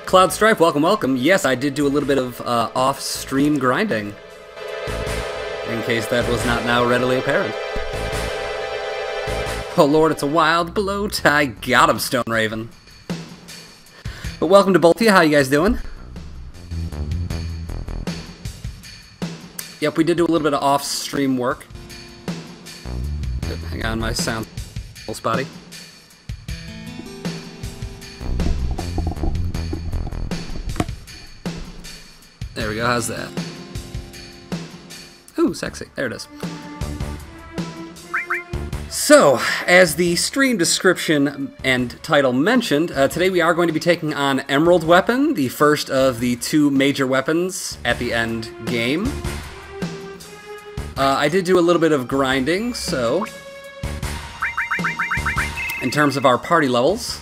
Cloud Stripe, welcome, welcome. Yes, I did do a little bit of off-stream grinding, in case that was not now readily apparent. Oh lord, it's a wild blow tie. Got him, Stone Raven. But welcome to both of you. How you guys doing? Yep, we did do a little bit of off-stream work. Hang on, my sound's a little spotty. There we go, how's that? Ooh, sexy. There it is. So, as the stream description and title mentioned, today we are going to be taking on Emerald Weapon, the first of the two major weapons at the end game. I did do a little bit of grinding, so in terms of our party levels,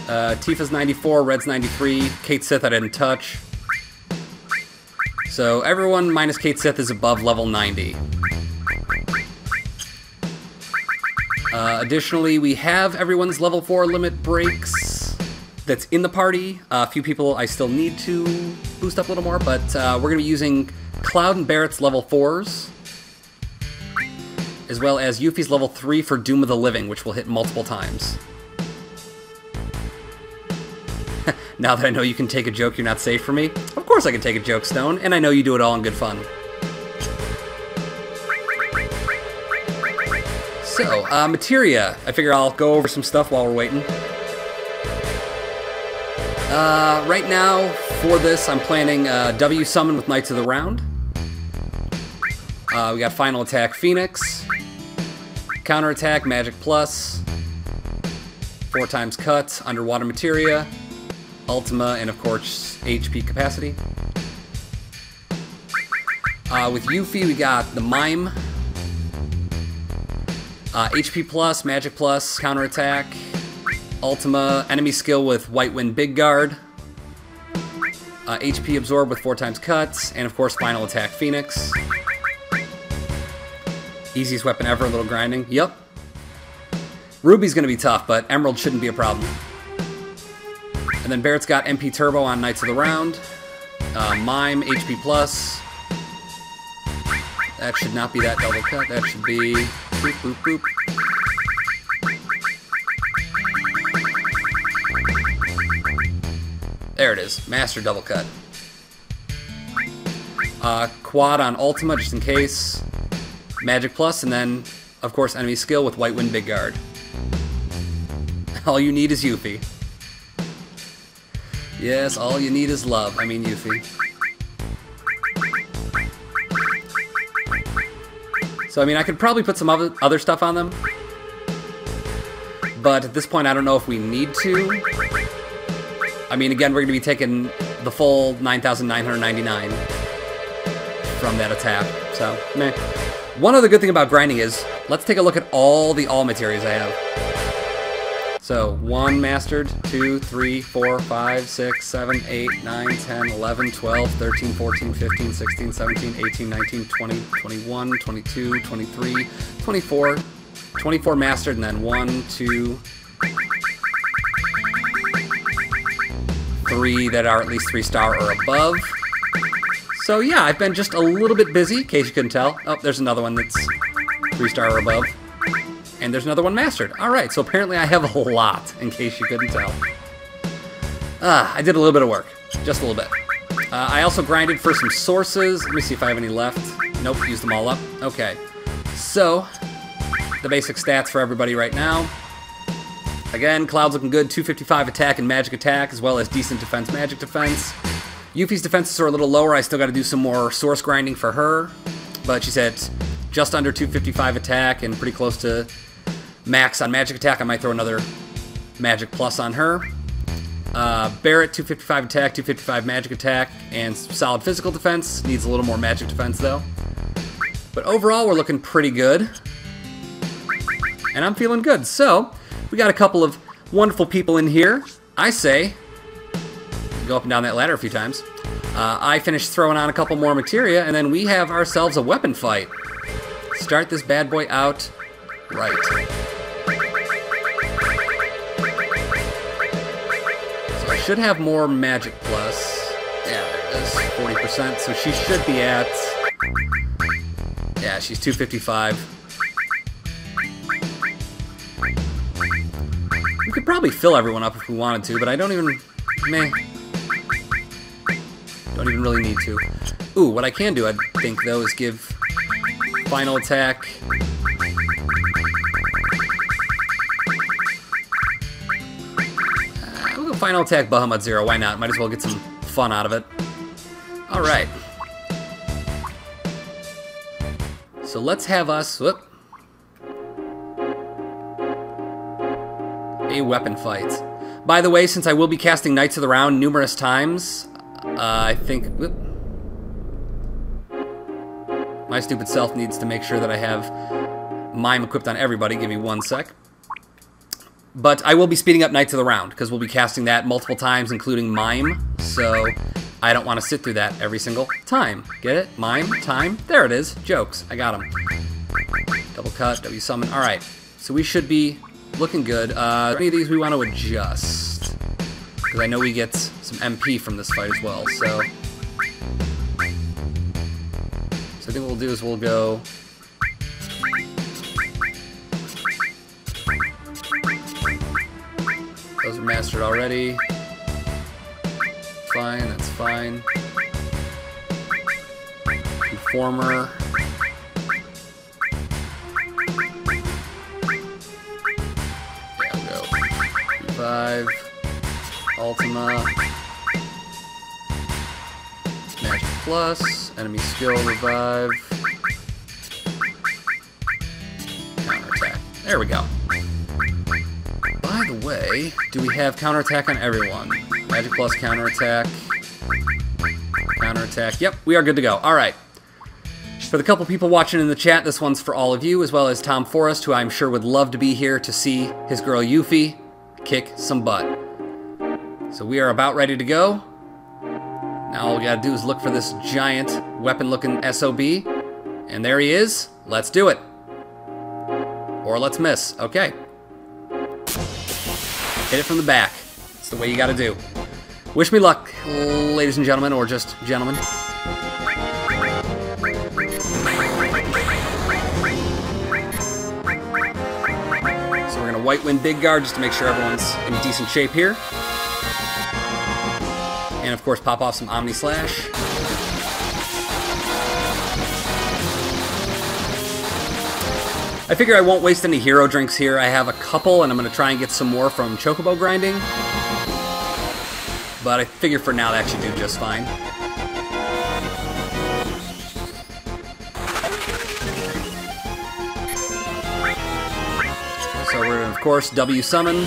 Tifa's 94, Red's 93, Kate Sith I didn't touch. So everyone minus Kate Sith is above level 90. Additionally, we have everyone's level 4 limit breaks that's in the party. A few people I still need to boost up a little more, but we're going to be using Cloud and Barrett's level 4s, as well as Yuffie's level 3 for Doom of the Living, which will hit multiple times. Now that I know you can take a joke you're not safe for me, of course I can take a joke, Stone, and I know you do it all in good fun. So, materia. I figure I'll go over some stuff while we're waiting. Right now, for this, I'm planning W Summon with Knights of the Round. We got Final Attack Phoenix, Counter Attack Magic Plus, 4 times Cut, Underwater Materia, Ultima, and of course, HP Capacity. With Yuffie, we got the Mime, HP Plus, Magic Plus, Counter Attack, Ultima, Enemy Skill with White Wind Big Guard, HP Absorb with 4 times Cut, and of course, Final Attack Phoenix. Easiest weapon ever, a little grinding. Yep. Ruby's gonna be tough, but Emerald shouldn't be a problem. And then Barrett's got MP Turbo on Knights of the Round. Mime, HP Plus. That should not be that double cut. That should be boop, boop, boop. There it is. Master double cut. Quad on Ultima, just in case. Magic Plus, and then, of course, Enemy Skill with White Wind Big Guard. All you need is Yuffie. Yes, all you need is love. I mean, Yuffie. So, I mean, I could probably put some other stuff on them. But at this point, I don't know if we need to. I mean, again, we're going to be taking the full 9,999 from that attack. So, meh. One other good thing about grinding is, let's take a look at all the materias I have. So, 1 mastered, 2, 3, 4, 5, 6, 7, 8, 9, 10, 11, 12, 13, 14, 15, 16, 17, 18, 19, 20, 21, 22, 23, 24, 24 mastered, and then 1, 2, 3 that are at least 3-star or above. So yeah, I've been just a little bit busy, in case you couldn't tell. Oh, there's another one that's 3-star or above. And there's another one mastered. Alright, so apparently I have a lot, in case you couldn't tell. I did a little bit of work. Just a little bit. I also grinded for some sources. Let me see if I have any left. Nope, used them all up. Okay. So, the basic stats for everybody right now. Again, Cloud's looking good, 255 attack and magic attack, as well as decent defense, magic defense. Yuffie's defenses are a little lower. I still got to do some more source grinding for her, but she's at just under 255 attack and pretty close to max on magic attack. I might throw another magic plus on her. Barrett, 255 attack, 255 magic attack, and solid physical defense. Needs a little more magic defense, though. But overall, we're looking pretty good. And I'm feeling good. So, we got a couple of wonderful people in here. I say, go up and down that ladder a few times. I finished throwing on a couple more materia, and then we have ourselves a weapon fight. Start this bad boy out right. So I should have more magic plus. Yeah, there it is, 40%. So she should be at, yeah, she's 255. We could probably fill everyone up if we wanted to, but I don't even, don't even really need to. Ooh, what I can do, I think, though, is give final attack. We'll go final attack Bahamut 0, why not? Might as well get some fun out of it. Alright. So let's have us, whoop, a weapon fight. By the way, since I will be casting Knights of the Round numerous times, I think, whoop, my stupid self needs to make sure that I have Mime equipped on everybody. Give me 1 sec. But I will be speeding up Knights of the Round, because we'll be casting that multiple times, including Mime, so I don't want to sit through that every single time. Get it? Mime, time, there it is. Jokes, I got them. Double cut, W summon, alright. So we should be looking good. Any of these we want to adjust, because I know we get some MP from this fight as well, so I think what we'll do is we'll go those are mastered already. Fine, that's fine. Informer. Yeah, we'll go revive, Ultima, magic plus, enemy skill revive, counterattack. There we go. By the way, do we have counterattack on everyone? Magic plus counterattack. Counterattack. Yep, we are good to go. Alright. For the couple people watching in the chat, this one's for all of you, as well as Tom Forrest, who I'm sure would love to be here to see his girl Yuffie kick some butt. So we are about ready to go. Now all we gotta do is look for this giant weapon-looking SOB. And there he is. Let's do it. Or let's miss. Okay. Hit it from the back. It's the way you gotta do. Wish me luck, ladies and gentlemen, or just gentlemen. So we're gonna White Wind Big Guard just to make sure everyone's in decent shape here. And of course pop off some Omni Slash. I figure I won't waste any hero drinks here. I have a couple and I'm going to try and get some more from Chocobo grinding. But I figure for now that should do just fine. So we're going to, of course, W summon.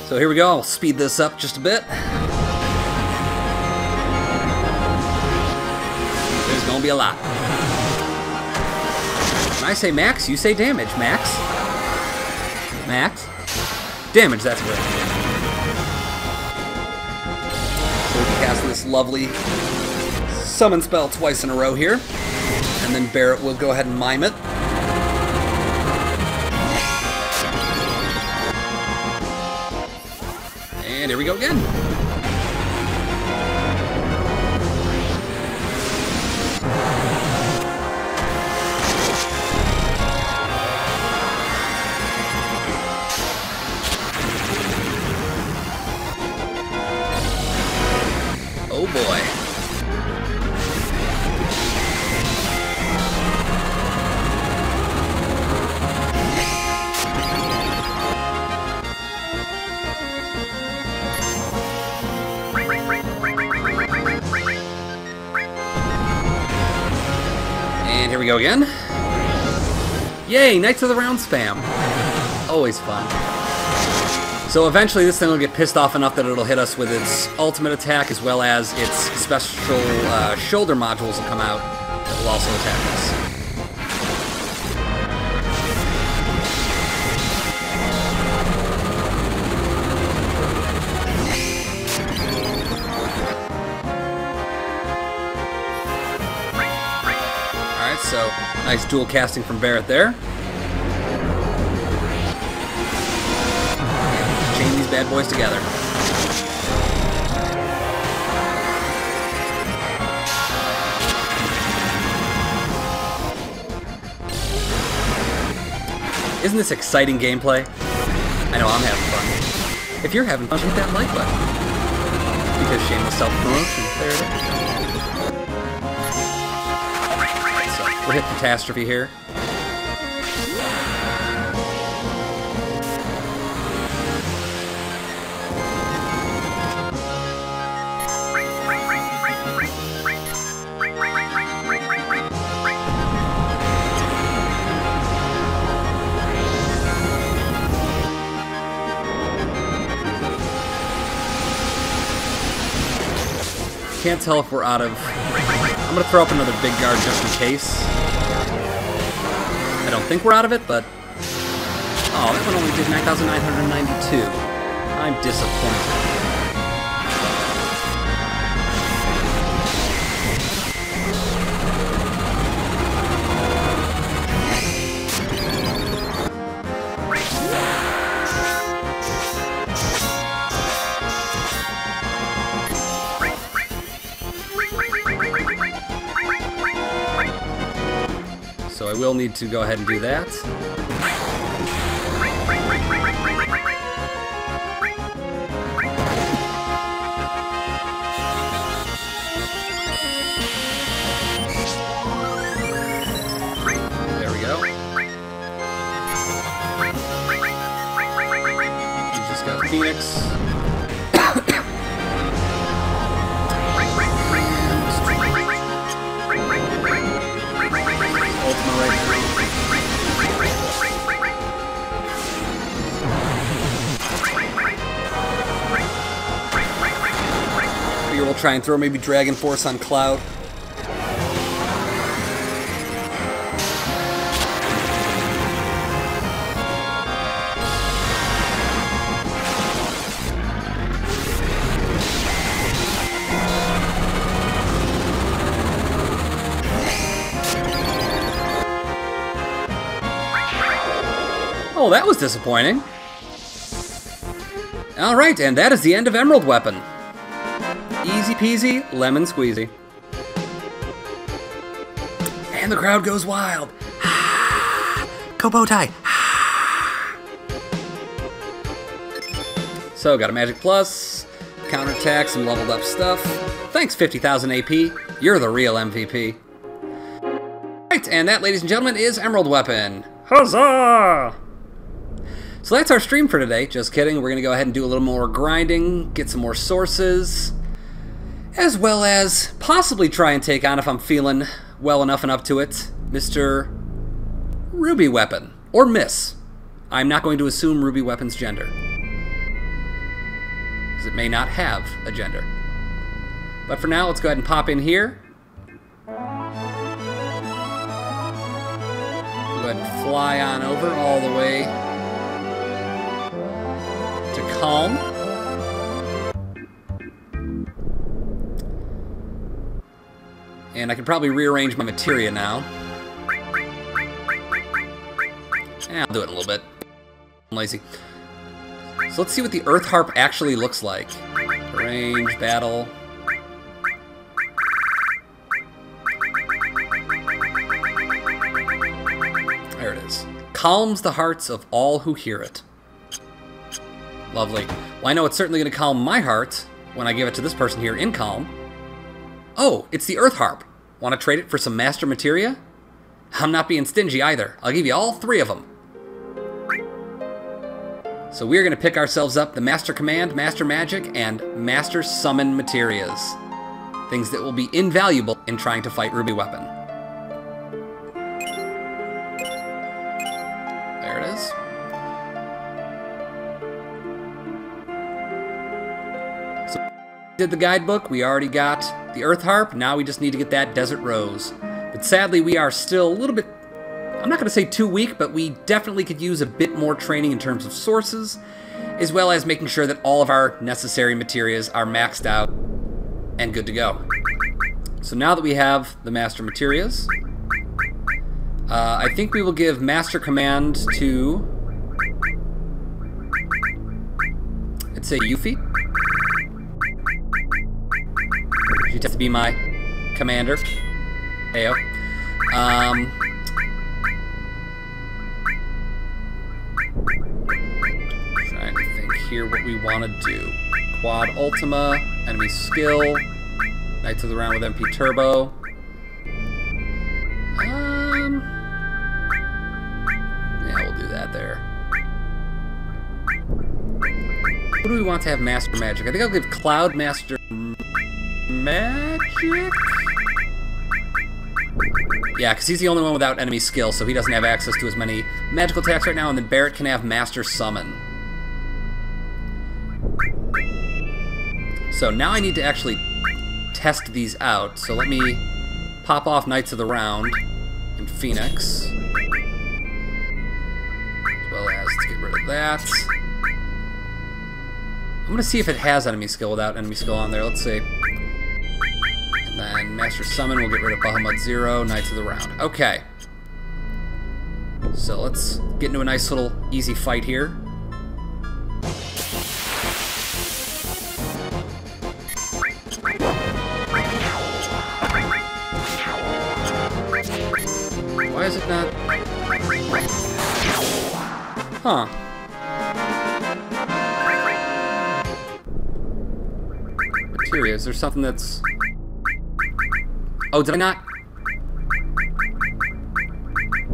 So here we go, I'll speed this up just a bit. There's gonna be a lot. When I say max, you say damage. Max? Max? Damage, that's good. So we can cast this lovely summon spell twice in a row here. And then Barrett will go ahead and mime it. And here we go again. we go again. Yay, Knights of the Round spam. Always fun. So eventually this thing will get pissed off enough that it'll hit us with its ultimate attack, as well as its special shoulder modules will come out that will also attack us. Alright, so nice dual casting from Barrett there. Chain these bad boys together. Isn't this exciting gameplay? I know I'm having fun. If you're having fun, hit that like button. Because shameless self-promotion. There it is. So, we'll hit Catastrophe here. Can't tell if we're out of... I'm going to throw up another big guard just in case. I don't think we're out of it, but... Oh, that one only did 9,992. I'm disappointed. So I will need to go ahead and do that. There we go. We just got Phoenix. We'll try and throw maybe Dragon Force on Cloud. Oh, that was disappointing. Alright, and that is the end of Emerald Weapon. Easy peasy, lemon squeezy. And the crowd goes wild. Kobotai. So, got a Magic Plus, counterattack, some leveled up stuff. Thanks, 50,000 AP. You're the real MVP. Right, and that, ladies and gentlemen, is Emerald Weapon. Huzzah! So that's our stream for today. Just kidding. We're going to go ahead and do a little more grinding, get some more sources, as well as possibly try and take on, if I'm feeling well enough and up to it, Mr. Ruby Weapon. Or Miss. I'm not going to assume Ruby Weapon's gender, because it may not have a gender. But for now, let's go ahead and pop in here. Go ahead and fly on over all the way to Calm. And I can probably rearrange my materia now. Yeah, I'll do it in a little bit. I'm lazy. So let's see what the Earth Harp actually looks like. Range, battle. There it is. Calms the hearts of all who hear it. Lovely. Well, I know it's certainly going to calm my heart when I give it to this person here in Calm. Oh, it's the Earth Harp. Want to trade it for some Master Materia? I'm not being stingy either. I'll give you all three of them. So we're going to pick ourselves up the Master Command, Master Magic, and Master Summon Materias. Things that will be invaluable in trying to fight Ruby Weapon. did the guidebook. We already got the Earth Harp. Now we just need to get that Desert Rose. But sadly, we are still a little bit, I'm not going to say too weak, but we definitely could use a bit more training in terms of sources, as well as making sure that all of our necessary materials are maxed out and good to go. So now that we have the Master Materials, I think we will give Master Command to, I'd say Yuffie. She tends to be my commander. Ayo. Trying to think here what we want to do. Quad Ultima, enemy skill, Knights of the Round with MP Turbo. Yeah, we'll do that there. Who do we want to have Master Magic? I think I'll give Cloud Master Magic? Yeah, because he's the only one without enemy skill, so he doesn't have access to as many magical attacks right now, and then Barrett can have Master Summon. So now I need to actually test these out, so let me pop off Knights of the Round and Phoenix. As well as, let's get rid of that. I'm going to see if it has enemy skill without enemy skill on there, let's see. And then Master Summon, we'll get rid of Bahamut Zero, Knights of the Round. Okay. So let's get into a nice little easy fight here. Why is it not? Huh. Materia, is there something that's... Oh, did I not?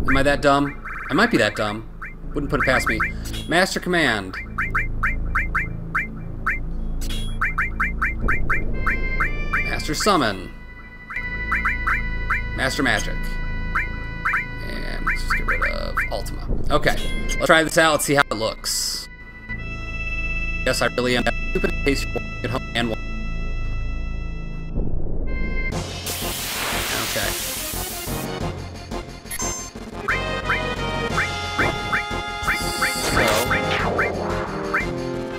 Am I that dumb? I might be that dumb. Wouldn't put it past me. Master Command. Master Summon. Master Magic. And let's just get rid of Ultima. Okay, let's try this out. Let's see how it looks. Yes, I really am stupid in case you get home and one. Okay. So,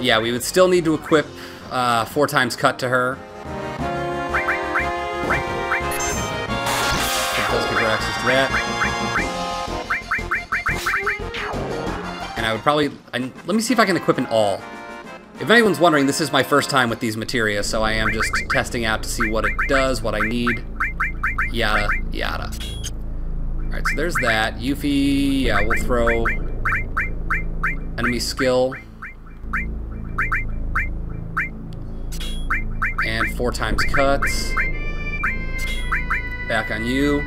yeah, we would still need to equip 4 times cut to her. It does give her access to that. And I would probably... let me see if I can equip an all. If anyone's wondering, this is my first time with these materia, so I am just testing out to see what it does, what I need. Yada, yada. Alright, so there's that. Yuffie, yeah, we'll throw enemy skill. And 4 times cuts. Back on you.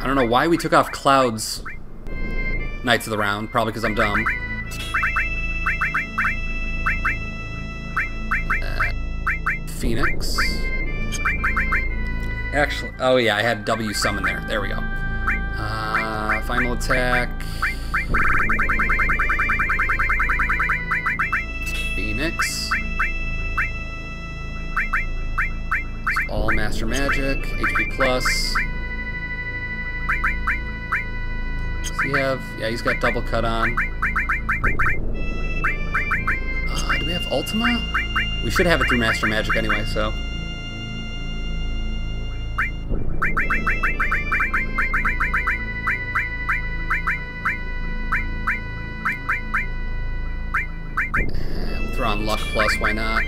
I don't know why we took off Cloud's Knights of the Round. Probably because I'm dumb. Phoenix. Actually, oh yeah, I had W summon there. There we go. Final attack. Phoenix. It's all Master Magic. HP plus. Does he have? Yeah, he's got double cut on. Do we have Ultima? We should have it through Master Magic anyway, so. We'll throw on Luck Plus, why not?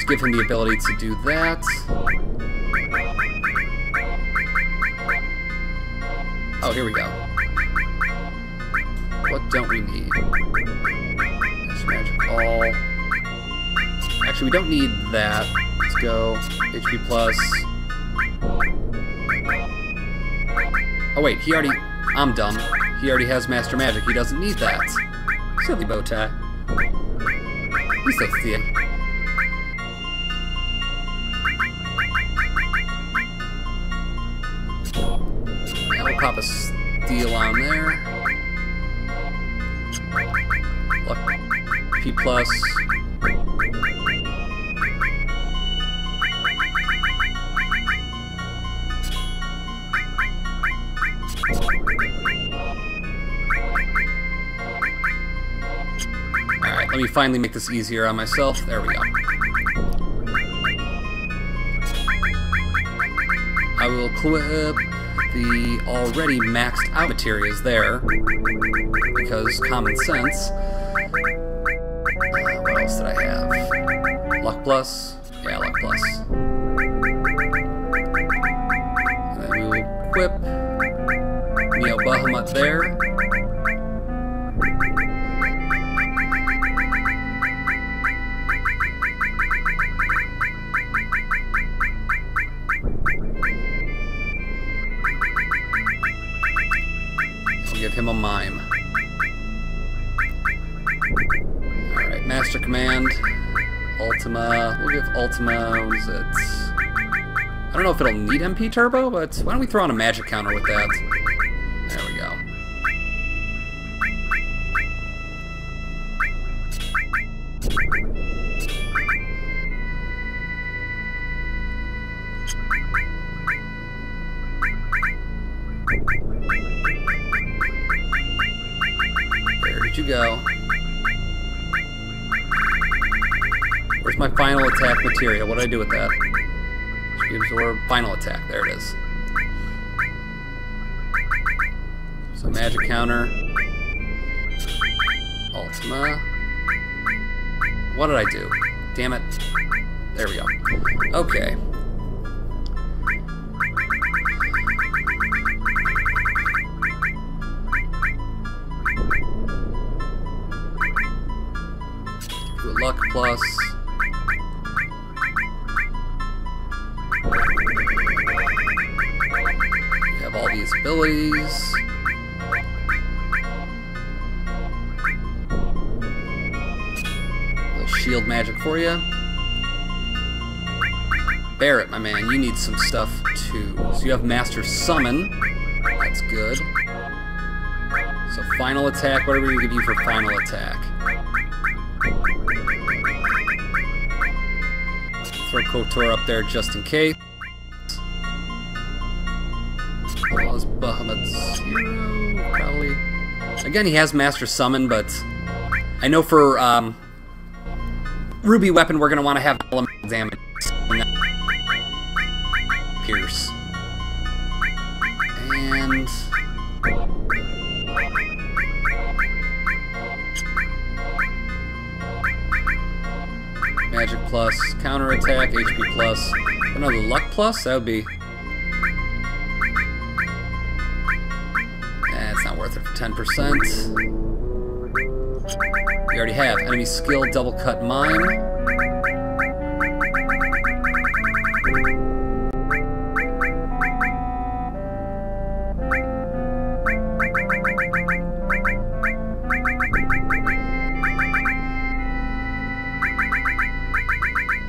Give him the ability to do that. Oh, here we go. What don't we need? Master Magic all. Actually, we don't need that. Let's go HP plus. Oh wait, he already... I'm dumb. He already has Master Magic. He doesn't need that. Silly bow tie. He's so thin. Yeah, we'll pop a steal on there. Luck P+. Alright, let me finally make this easier on myself. There we go. I will equip the already maxed out materials there, because common sense. What else did I have? Luck plus? Yeah, luck plus. And then we will equip Neo Bahamut there. Give him a mime. Alright, Master Command. Ultima. We'll give Ultima, what is it? I don't know if it'll need MP Turbo, but why don't we throw on a magic counter with that? There we go. You go. Where's my final attack material? What did I do with that? Absorb final attack. There it is. So magic counter. Ultima. What did I do? Damn it. There we go. Okay. Luck plus. You have all these abilities. A little shield magic for you. Barrett, my man, you need some stuff too. So you have Master Summon. That's good. So final attack, what are we going to give you for final attack? Throw KOTOR up there just in case. As well as Bahamut's hero, probably. Again, he has Master Summon, but I know for Ruby Weapon, we're going to want to have elemental damage. Pierce. And Magic plus, counter attack, HP plus, another luck plus, that would be... it's not worth it for 10%. We already have enemy skill, double cut mime.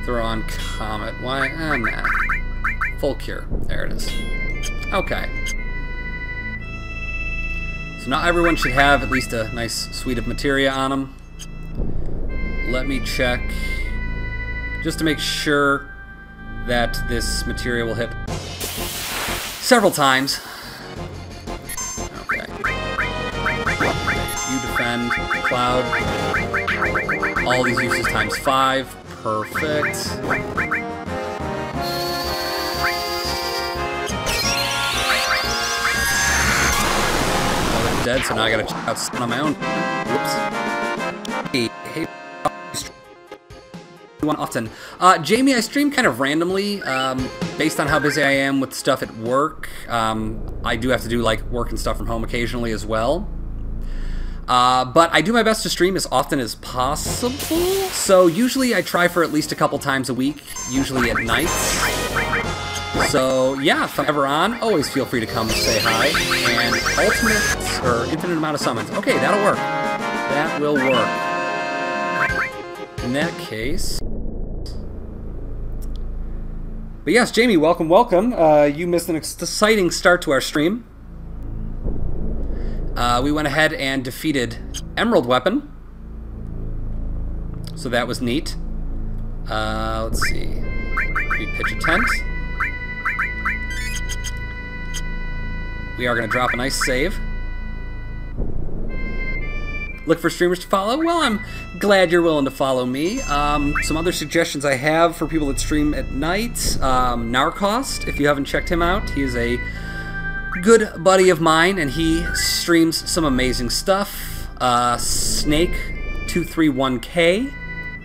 Throw on Comet. Why? Nah. Full cure. There it is. Okay. So now everyone should have at least a nice suite of materia on them. Let me check, just to make sure that this materia will hit several times. Okay. You defend, Cloud. All these uses times 5. Perfect. Oh, dead, so now I gotta check out stun on my own. Whoops. Hey, often. Jamie, I stream kind of randomly, based on how busy I am with stuff at work. I do have to do like work and stuff from home occasionally as well. But I do my best to stream as often as possible, so usually I try for at least a couple times a week, usually at nights. So, yeah, if I'm ever on, always feel free to come say hi. And ultimate, or infinite amount of summons. Okay, that'll work. That will work. In that case... But yes, Jamie, welcome, welcome. You missed an exciting start to our stream. We went ahead and defeated Emerald Weapon. So that was neat. Let's see. We pitch a tent. We are going to drop a nice save. Look for streamers to follow? Well, I'm glad you're willing to follow me. Some other suggestions I have for people that stream at night. Narcost, if you haven't checked him out, he is a good buddy of mine, and he streams some amazing stuff. Snake231K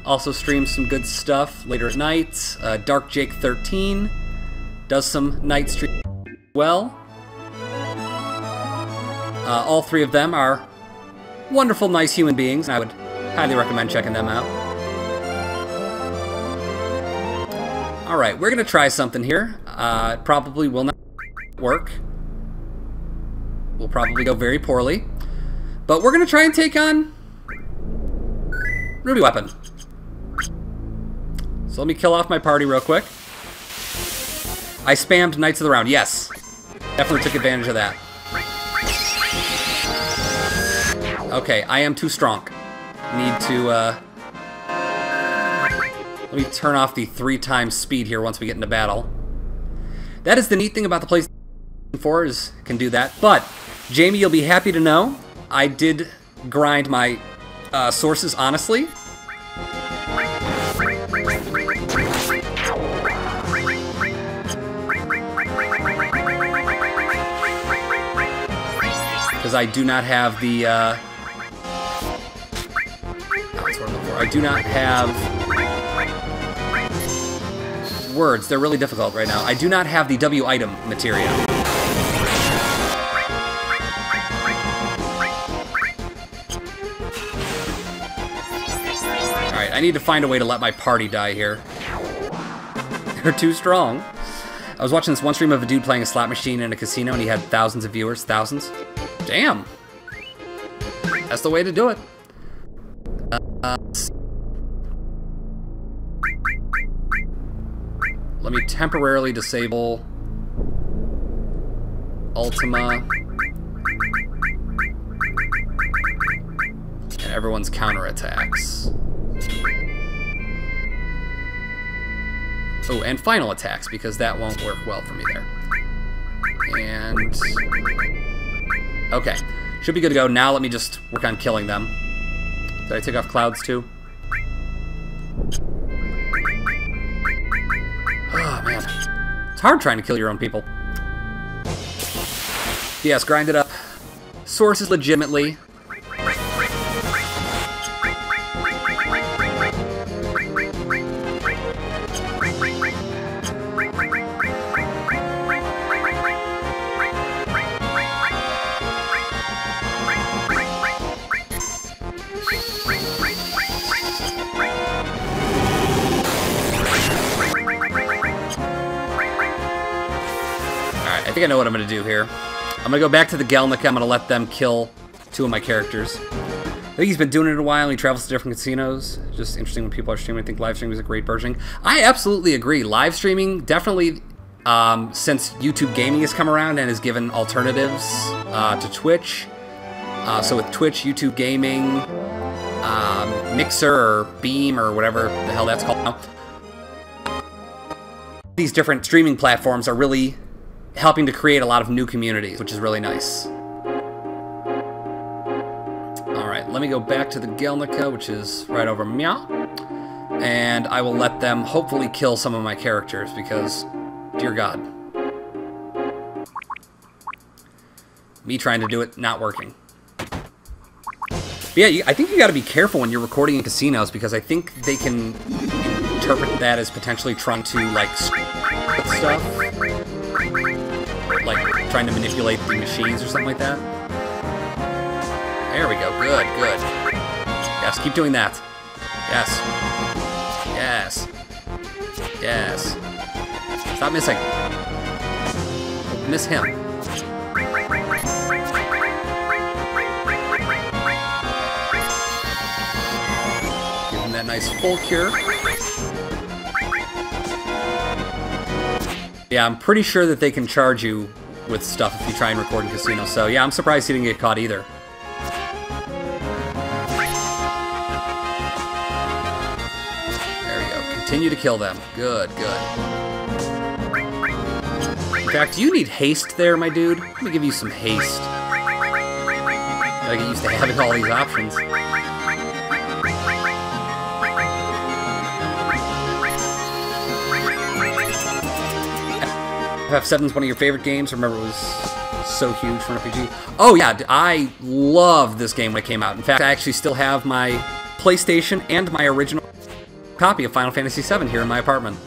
also streams some good stuff later at night. DarkJake13 does some night stream as well. All three of them are wonderful, nice human beings, and I would highly recommend checking them out. Alright, we're going to try something here. It probably will not work. Will probably go very poorly. But we're going to try and take on Ruby Weapon. So let me kill off my party real quick. I spammed Knights of the Round. Yes. Definitely took advantage of that. Okay, I am too strong. Need to, let me turn off the 3x speed here once we get into battle. That is the neat thing about the PlayStation 4 is it can do that. But, Jamie, you'll be happy to know, I did grind my sources honestly. Because I do not have the, I do not have words. They're really difficult right now. I do not have the W item materia. Alright, I need to find a way to let my party die here. They're too strong. I was watching this one stream of a dude playing a slot machine in a casino, and he had thousands of viewers. Thousands. Damn. That's the way to do it. Let me temporarily disable Ultima and everyone's counterattacks. Oh, and final attacks, because that won't work well for me there. And... okay. Should be good to go. Now let me just work on killing them. Did I take off clouds too? Oh, man. It's hard trying to kill your own people. Yes, grind it up. Sources legitimately. I think I know what I'm going to do here. I'm going to go back to the Gelnika. I'm going to let them kill two of my characters. I think he's been doing it a while. He travels to different casinos. Just interesting when people are streaming. I think live streaming is a great version. I absolutely agree. Live streaming, definitely, since YouTube gaming has come around and has given alternatives to Twitch. So with Twitch, YouTube gaming, Mixer, or Beam, or whatever the hell that's called now. These different streaming platforms are really helping to create a lot of new communities, which is really nice. Alright, let me go back to the Gelnika, which is right over meow. And I will let them hopefully kill some of my characters, because, dear God. Me trying to do it, not working. But yeah, I think you gotta be careful when you're recording in casinos, because I think they can interpret that as potentially trying to, like, stuff. Like, trying to manipulate the machines or something like that. There we go. Good, good. Yes, keep doing that. Yes. Yes. Yes. Stop missing. miss him. Give him that nice full cure. Yeah, I'm pretty sure that they can charge you with stuff if you try and record in casino. So yeah, I'm surprised he didn't get caught either. There we go. Continue to kill them. Good, good. In fact, you need haste there, my dude. Let me give you some haste. Gotta get used to having all these options. FF7's one of your favorite games. Remember, it was so huge for an RPG. Oh yeah, I loved this game when it came out. In fact, I actually still have my PlayStation and my original copy of Final Fantasy VII here in my apartment.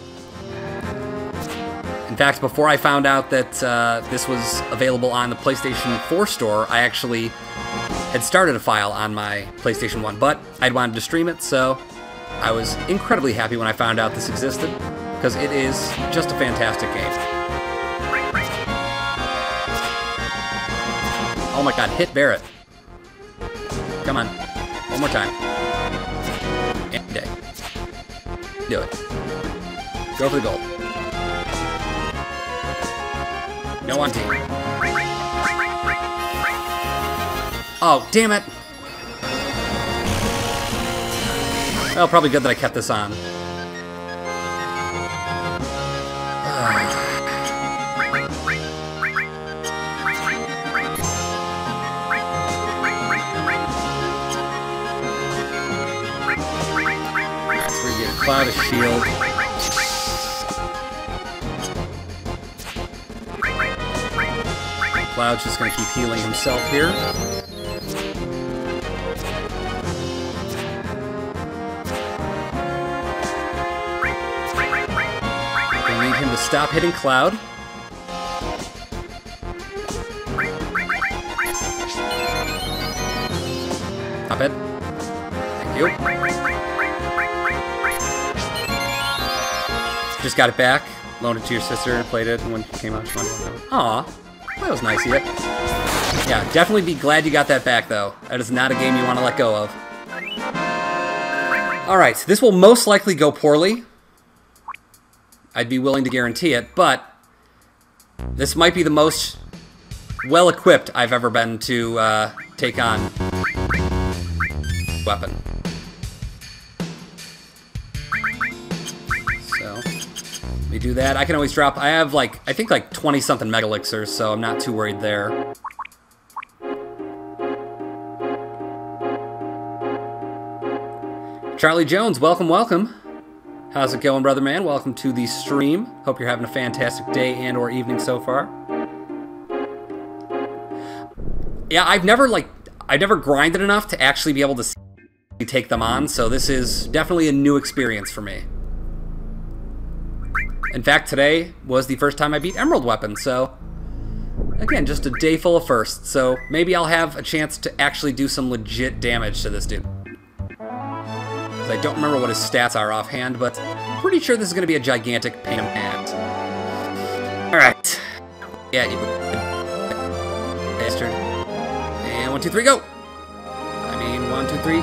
In fact, before I found out that this was available on the PlayStation 4 store, I actually had started a file on my PlayStation 1, but I'd wanted to stream it, so I was incredibly happy when I found out this existed, because it is just a fantastic game. Oh my god, hit Barrett. Come on. One more time. And day. Do it. Go for the gold. No one team. Oh, damn it. Well, probably good that I kept this on. Cloud of shield. Cloud's just gonna keep healing himself here. We need him to stop hitting Cloud. Stop it. Thank you. Just got it back, loaned it to your sister, played it, and when it came out, she wanted to. Aw, that was nice of you. Yeah, definitely be glad you got that back, though. That is not a game you want to let go of. Alright, this will most likely go poorly. I'd be willing to guarantee it, but this might be the most well-equipped I've ever been to take on weapon. Let me do that. I can always drop. I have like, I think like 20-something mega elixirs, so I'm not too worried there. Charlie Jones, welcome, welcome. How's it going, brother man? Welcome to the stream. Hope you're having a fantastic day and or evening so far. Yeah, I've never grinded enough to actually be able to take them on, so this is definitely a new experience for me. In fact, today was the first time I beat Emerald Weapon, so again, just a day full of firsts. So maybe I'll have a chance to actually do some legit damage to this dude. I don't remember what his stats are offhand, but I'm pretty sure this is going to be a gigantic pain in the ass. Alright. Yeah, you bastard. And 1, 2, 3, go! I mean, 1, 2, 3,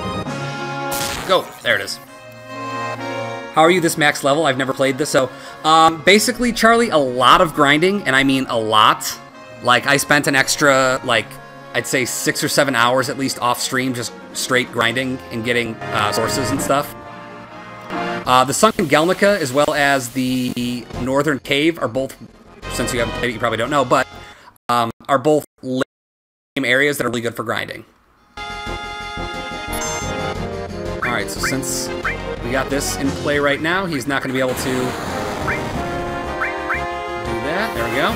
go! There it is. How are you this max level? I've never played this, so basically, Charlie, a lot of grinding, and I mean a lot. Like, I spent an extra, like, I'd say 6 or 7 hours at least off stream just straight grinding and getting sources and stuff. The Sunken Gelnika as well as the Northern Cave are both, since you haven't played it, you probably don't know, but are both lame areas that are really good for grinding. Alright, so since we got this in play right now, he's not going to be able to do that. There we go.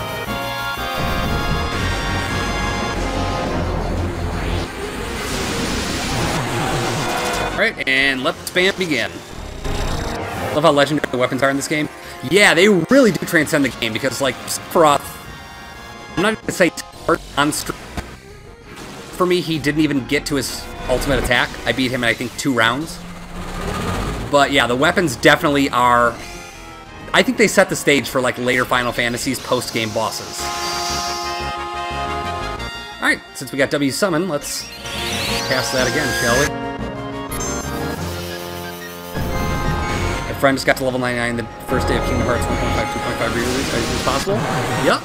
Alright, and let the spam begin. Love how legendary the weapons are in this game. Yeah, they really do transcend the game, because, like, Sephiroth, I'm not going to say on stream. For me, he didn't even get to his ultimate attack. I beat him in, I think, 2 rounds. But yeah, the weapons definitely are I think they set the stage for like later Final Fantasies post-game bosses. Alright, since we got W Summon, let's cast that again, shall we? My friend just got to level 99 the first day of Kingdom Hearts 1.5, 2.5 re-release as soon as possible. Yep.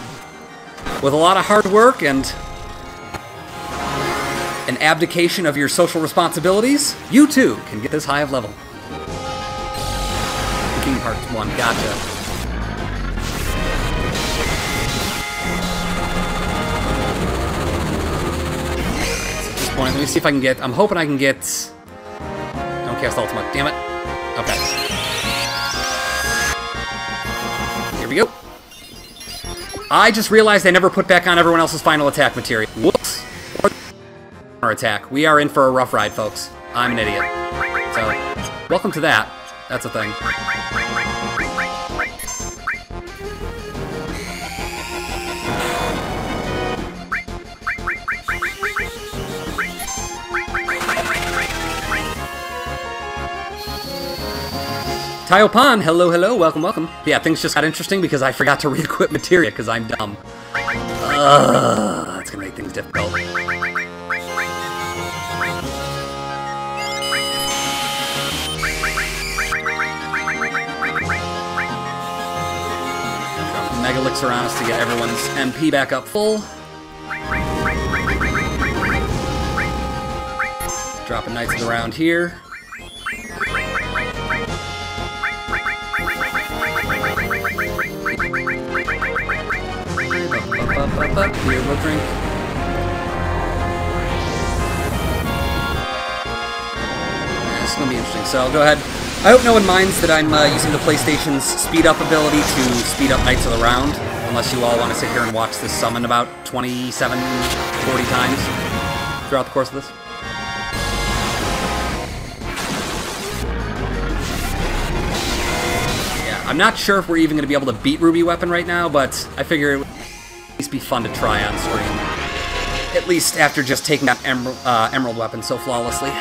With a lot of hard work and an abdication of your social responsibilities, you too can get this high of level. Kingdom Hearts 1, gotcha. At this point, let me see if I can get... I'm hoping I can get... Don't cast Ultimate, damn it. Okay. Here we go. I just realized I never put back on everyone else's final attack material. Whoops. Our attack. We are in for a rough ride, folks. I'm an idiot. So, welcome to that. That's a thing. Tyopan, hello, hello, welcome, welcome. Yeah, things just got interesting because I forgot to re-equip materia because I'm dumb. That's gonna make things difficult. Mega Elixir on us to get everyone's MP back up full. Dropping Knights of the Round here. Here, we'll drink. This is going to be interesting, so I'll go ahead. I hope no one minds that I'm using the PlayStation's speed-up ability to speed up Knights of the Round, unless you all want to sit here and watch this summon about 27, 40 times throughout the course of this. Yeah, I'm not sure if we're even going to be able to beat Ruby Weapon right now, but I figure it would at least be fun to try on screen. At least after just taking that Emerald Weapon so flawlessly.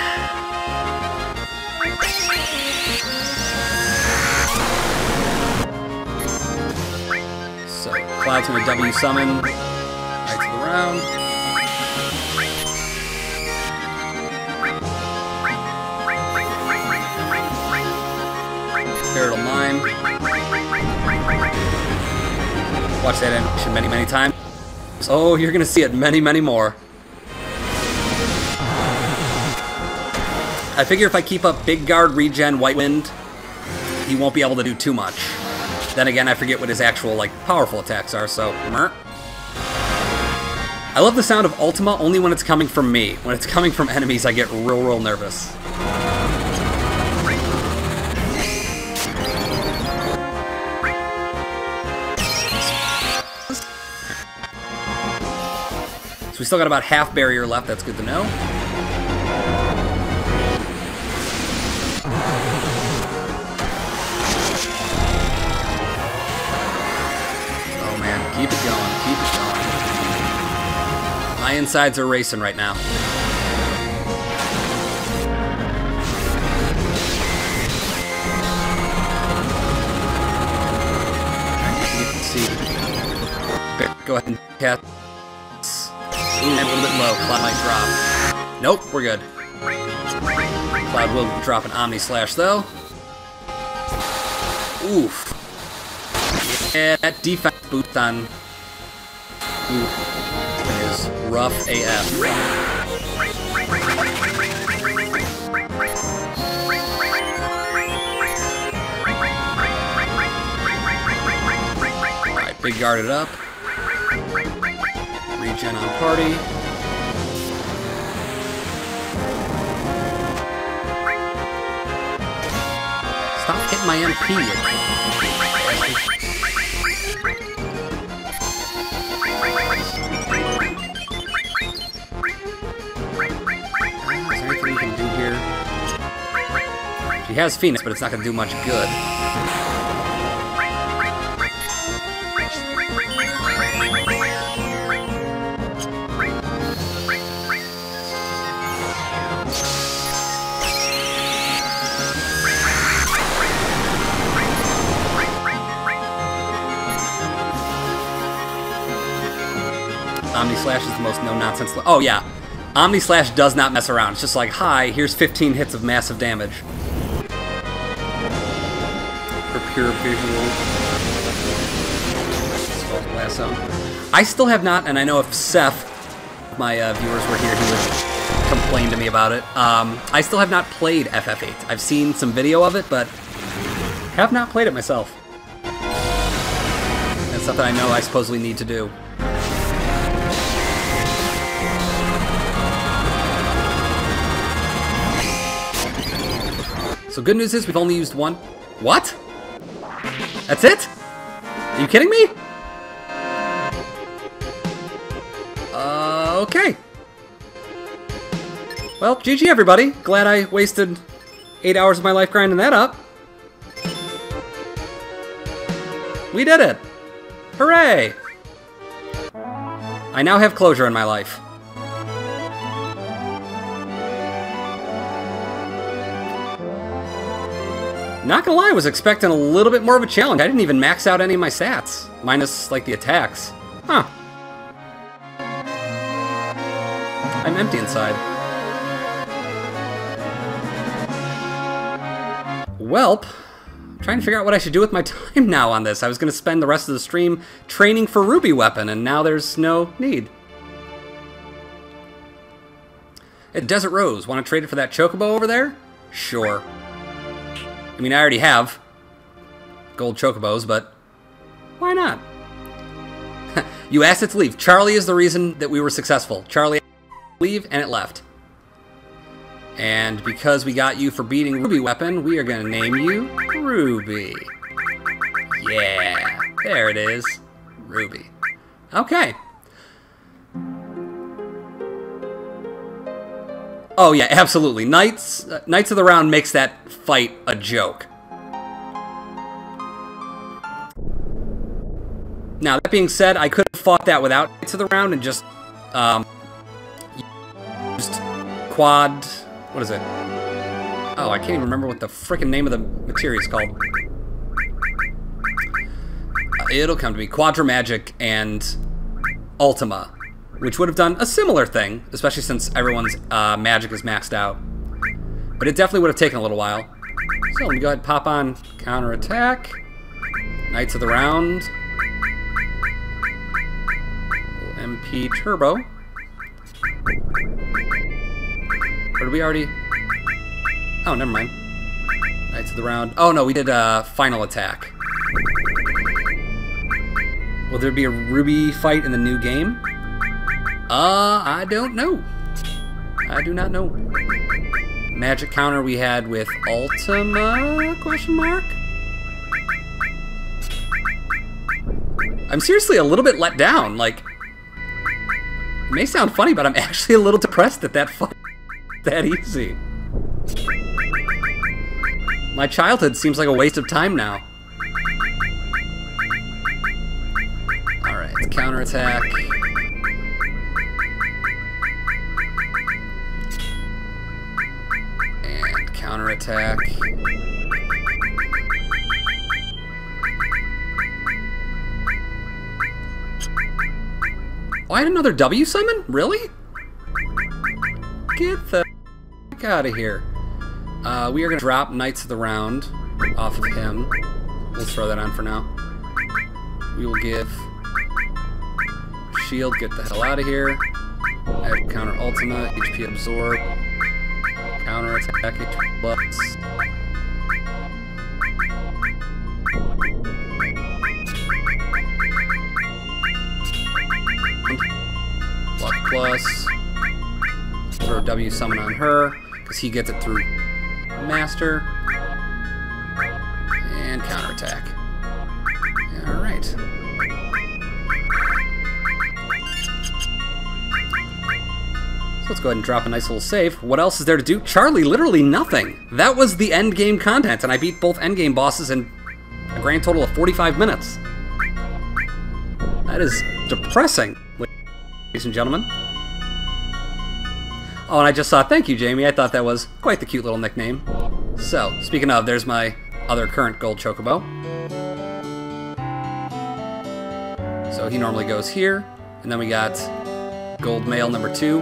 Cloud's gonna W summon Knights of the Round. Spirital Mime. Watch that animation many, many times. Oh, you're gonna see it many, many more. I figure if I keep up Big Guard, Regen, White Wind, he won't be able to do too much. Then again, I forget what his actual, like, powerful attacks are, so... I love the sound of Ultima only when it's coming from me. When it's coming from enemies, I get real, real nervous. So we still got about half barrier left, that's good to know. Keep it going, keep it going. My insides are racing right now. You can see. Go ahead and cast. Ooh, and a little bit low. Cloud might drop. Nope, we're good. Cloud will drop an Omni Slash though. Oof. Yeah, that defense boost on is rough AF. Alright, big guarded up. Regen on party. Stop hitting my MP. She has Phoenix, but it's not going to do much good. Omni Slash is the most no-nonsense... Oh, yeah. Omni Slash does not mess around. It's just like, hi, here's 15 hits of massive damage. For pure visual. Blast Zone. I still have not, and I know if Seth, my viewers were here, he would complain to me about it. I still have not played FF8. I've seen some video of it, but have not played it myself. That's something I know I supposedly need to do. So good news is we've only used one. What? That's it? Are you kidding me? Okay. Well, GG everybody. Glad I wasted 8 hours of my life grinding that up. We did it. Hooray! I now have closure in my life. Not gonna lie, I was expecting a little bit more of a challenge. I didn't even max out any of my stats. Minus, like, the attacks. Huh. I'm empty inside. Welp. I'm trying to figure out what I should do with my time now on this. I was gonna spend the rest of the stream training for Ruby Weapon, and now there's no need. Hey, Desert Rose, want to trade it for that Chocobo over there? Sure. I mean, I already have gold Chocobos, but why not? You asked it to leave. Charlie is the reason that we were successful. Charlie asked it to leave, and it left. And because we got you for beating Ruby Weapon, we are going to name you Ruby. Yeah, there it is. Ruby. Okay. Oh yeah, absolutely. Knights of the Round makes that fight a joke. Now, that being said, I could have fought that without Knights of the Round and just used quad... What is it? Oh, I can't even remember what the frickin' name of the materia is called. It'll come to me. Quadra Magic and Ultima. Which would have done a similar thing, especially since everyone's magic is maxed out. But it definitely would have taken a little while. So let me go ahead and pop on counterattack. Knights of the Round. MP Turbo. Or did we already... Oh, never mind. Knights of the Round. Oh no, we did Final Attack. Will there be a Ruby fight in the new game? I don't know. I do not know. Magic counter we had with Ultima, question mark? I'm seriously a little bit let down, like, it may sound funny, but I'm actually a little depressed that that fight is that easy. My childhood seems like a waste of time now. Alright, counterattack. Counterattack. Oh, I had another W summon? Really? Get the f*** out of here. We are going to drop Knights of the Round off of him. Let's throw that on for now. We will give Shield, get the hell out of here. Add counter Ultima, HP Absorb. Counter attack, HP plus. Luck plus. Throw W summon on her, because he gets it through Master. And counterattack. Alright. So let's go ahead and drop a nice little save. What else is there to do? Charlie, literally nothing. That was the end game content, and I beat both end game bosses in a grand total of 45 minutes. That is depressing, ladies and gentlemen. Oh, and I just saw, thank you, Jamie. I thought that was quite the cute little nickname. So, speaking of, there's my other current gold Chocobo. So he normally goes here, and then we got Gold male number 2.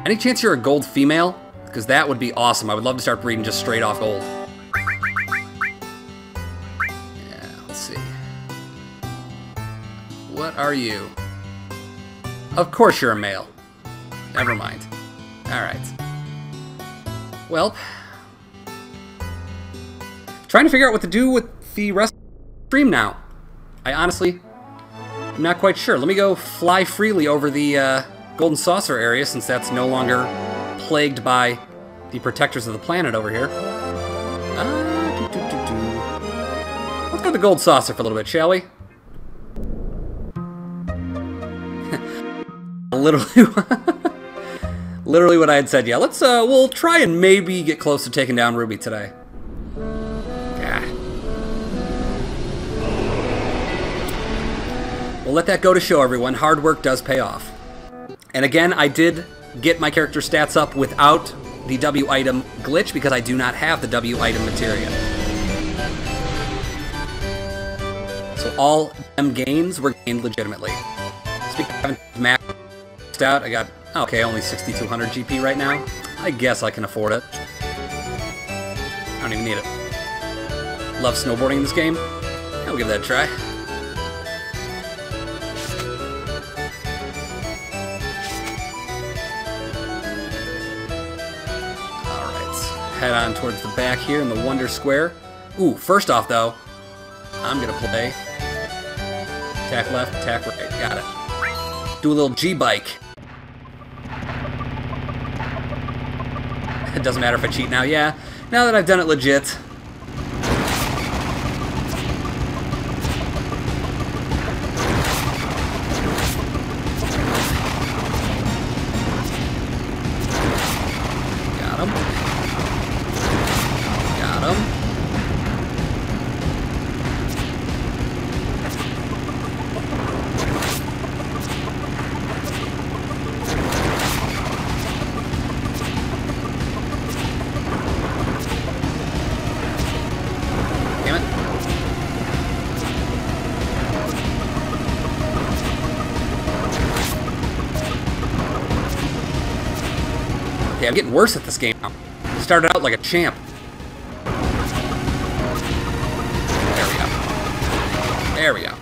Any chance you're a gold female? Because that would be awesome. I would love to start breeding just straight off gold. Yeah, let's see. What are you? Of course you're a male. Never mind. Alright. Well, trying to figure out what to do with the rest of the stream now. I honestly am not quite sure. Let me go fly freely over the Golden Saucer area, since that's no longer plagued by the protectors of the planet over here. Let's go to the Gold Saucer for a little bit, shall we? Literally what I had said. Yeah, let's we'll try and maybe get close to taking down Ruby today. Yeah. We'll let that go to show everyone. Hard work does pay off. And again, I did get my character stats up without the W item glitch because I do not have the W item materia. So all them gains were gained legitimately. Speaking of having maxed out, I got, okay, only 6,200 GP right now. I guess I can afford it. I don't even need it. Love snowboarding in this game. I'll give that a try. Head on towards the back here in the Wonder Square. Ooh, first off though, I'm gonna play attack left, attack right. Got it. Do a little G-bike. It doesn't matter if I cheat now. Yeah, now that I've done it legit. I'm getting worse at this game now. Started out like a champ. There we go. There we go.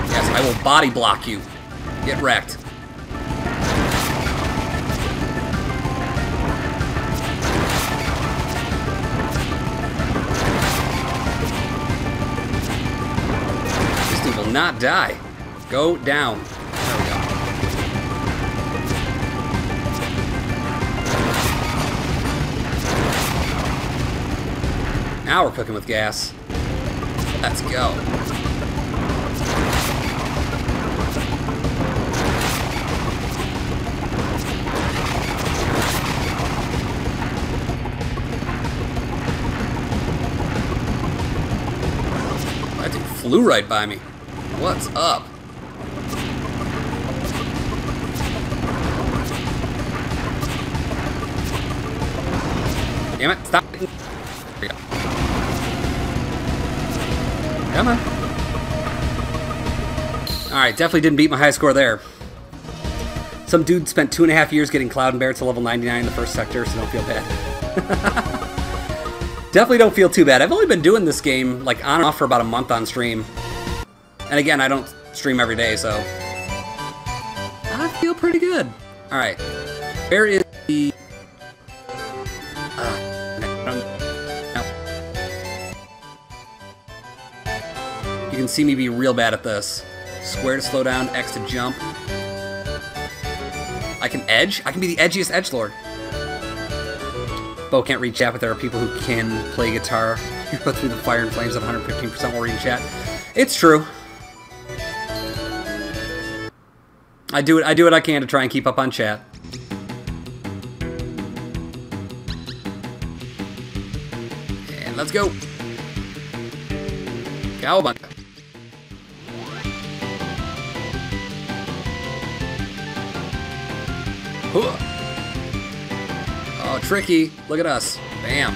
Yes, I will body block you. Get wrecked. Not die. Go down. There we go. Now we're cooking with gas. Let's go. That dude flew right by me. What's up? Damn it, stop. There we go. Come on. Alright, definitely didn't beat my high score there. Some dude spent 2.5 years getting Cloud and Bear to level 99 in the first sector, so don't feel bad. Definitely don't feel too bad. I've only been doing this game like on and off for about a month on stream. And again, I don't stream every day, so I feel pretty good. Alright. Where is the... no. You can see me be real bad at this. Square to slow down, X to jump. I can edge? I can be the edgiest edgelord. Bo can't read chat, but there are people who can play guitar. You go through the fire and flames at 115% while reading chat. It's true. I do what I can to try and keep up on chat. And let's go. Cowabunga. Oh, tricky. Look at us. Bam.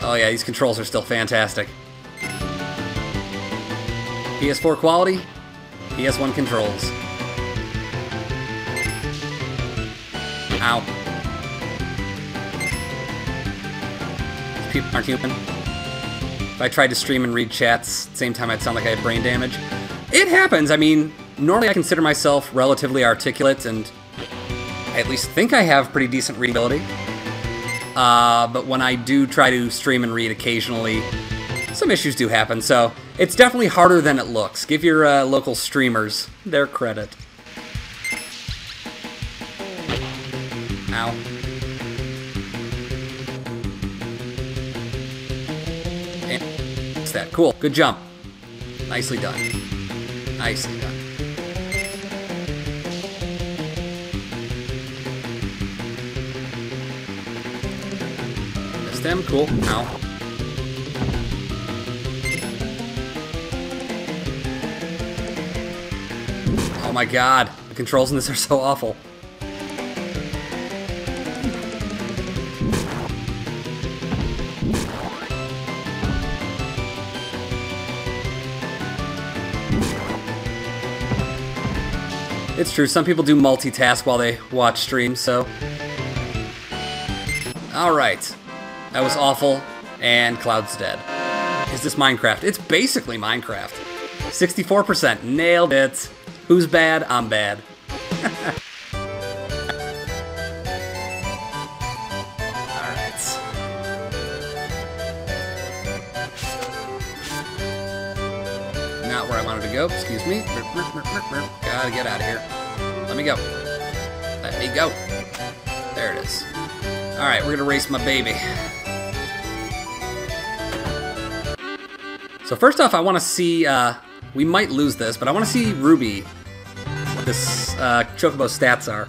Oh yeah, these controls are still fantastic. PS4 quality, PS1 controls. Ow. These people aren't human. If I tried to stream and read chats at the same time, I'd sound like I had brain damage. It happens. I mean, normally I consider myself relatively articulate, and I at least think I have pretty decent readability. But when I do try to stream and read occasionally, some issues do happen, so it's definitely harder than it looks. Give your local streamers their credit. Ow. And what's that? Cool. Good jump. Nicely done. Nicely done. Missed him. Cool. Ow. Oh my god. The controls in this are so awful. It's true, some people do multitask while they watch streams, so... Alright. That was awful, and Cloud's dead. Is this Minecraft? It's basically Minecraft. 64%. Nailed it. Who's bad? I'm bad. Alright. Not where I wanted to go, excuse me. Gotta get out of here. Let me go. Let me go. There it is. Alright, we're gonna race my baby. So first off, I want to see, we might lose this, but I want to see Ruby, what this Chocobo stats are.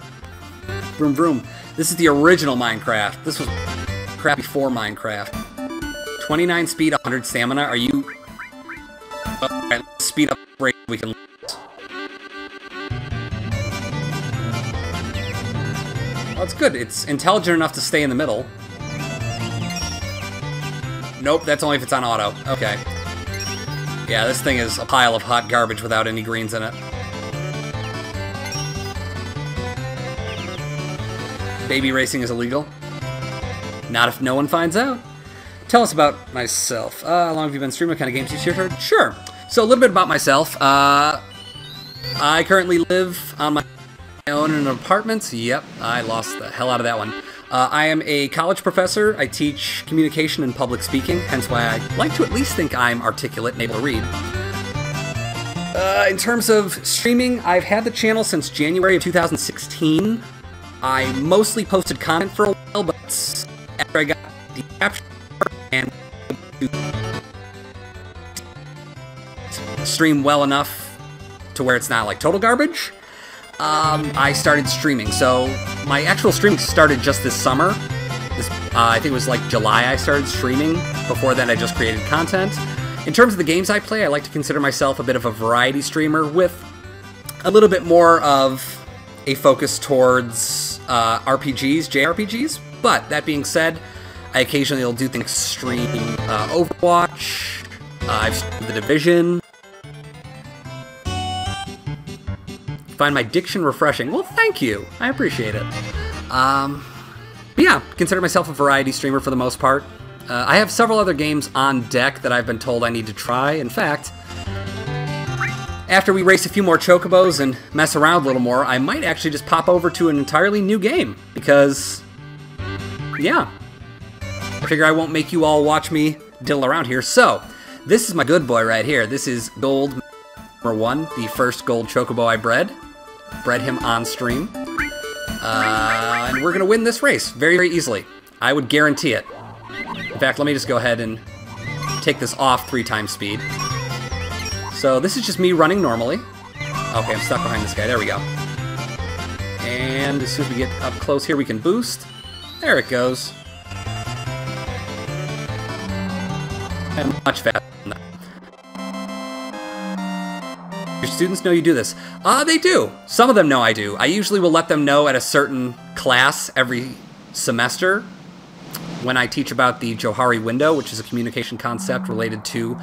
Vroom vroom. This is the original Minecraft. This was crap before Minecraft. 29 speed, 100 stamina. Are you... Alright, let's speed up break we can lose. Well, it's good. It's intelligent enough to stay in the middle. Nope, that's only if it's on auto. Okay. Yeah, this thing is a pile of hot garbage without any greens in it. Baby racing is illegal? Not if no one finds out. Tell us about myself. How long have you been streaming? What kind of games you heard? Sure. So a little bit about myself. I currently live on my own in an apartment. Yep, I lost the hell out of that one. I am a college professor. I teach communication and public speaking, hence why I like to at least think I'm articulate and able to read. In terms of streaming, I've had the channel since January of 2016. I mostly posted content for a while, but after I got the capture and stream well enough to where it's not like total garbage, I started streaming. So my actual streaming started just this summer. I think it was like July I started streaming. Before then I just created content. In terms of the games I play, I like to consider myself a bit of a variety streamer with a little bit more of a focus towards RPGs, JRPGs. But that being said, I occasionally will do things stream Overwatch, I've streamed The Division. Find my diction refreshing. Well, thank you. I appreciate it. But yeah, consider myself a variety streamer for the most part. I have several other games on deck that I've been told I need to try. In fact, after we race a few more Chocobos and mess around a little more, I might actually just pop over to an entirely new game. Because, yeah, I figure I won't make you all watch me diddle around here. So, this is my good boy right here. This is Gold number 1, the first gold Chocobo I bred. Bred him on stream. And we're going to win this race very, very easily. I would guarantee it. In fact, let me just go ahead and take this off 3 times speed. So this is just me running normally. Okay, I'm stuck behind this guy. There we go. And as soon as we get up close here, we can boost. There it goes. And much faster than that. Your students know you do this. They do. Some of them know I do. I usually will let them know at a certain class every semester when I teach about the Johari window, which is a communication concept related to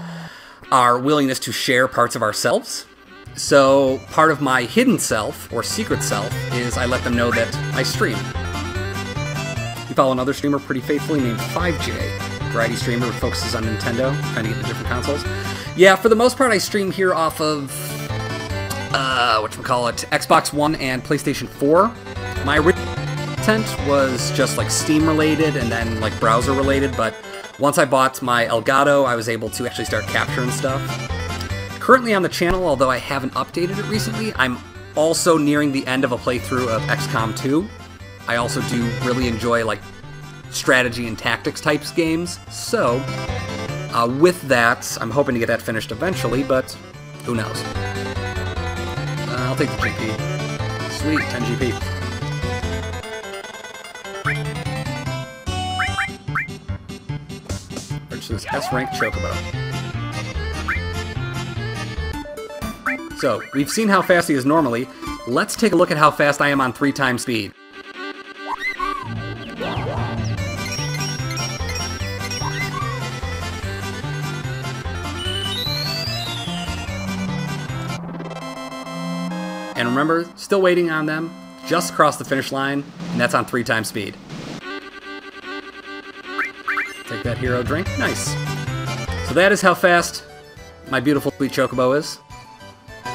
our willingness to share parts of ourselves. So part of my hidden self, or secret self, is I let them know that I stream. We follow another streamer pretty faithfully named 5J, variety streamer who focuses on Nintendo, trying to get the different consoles. Yeah, for the most part, I stream here off of, whatchamacallit, Xbox One and PlayStation 4. My original content was just like Steam related and then like browser related, but once I bought my Elgato, I was able to actually start capturing stuff. Currently on the channel, although I haven't updated it recently, I'm also nearing the end of a playthrough of XCOM 2. I also do really enjoy like strategy and tactics types games, so with that, I'm hoping to get that finished eventually, but who knows. I'll take the GP. Sweet, 10 GP. Purchases S-rank Chocobo. So, we've seen how fast he is normally. Let's take a look at how fast I am on 3 times speed. And remember, still waiting on them, just across the finish line, and that's on 3 times speed. Take that hero drink. Nice. So that is how fast my beautiful sweet Chocobo is.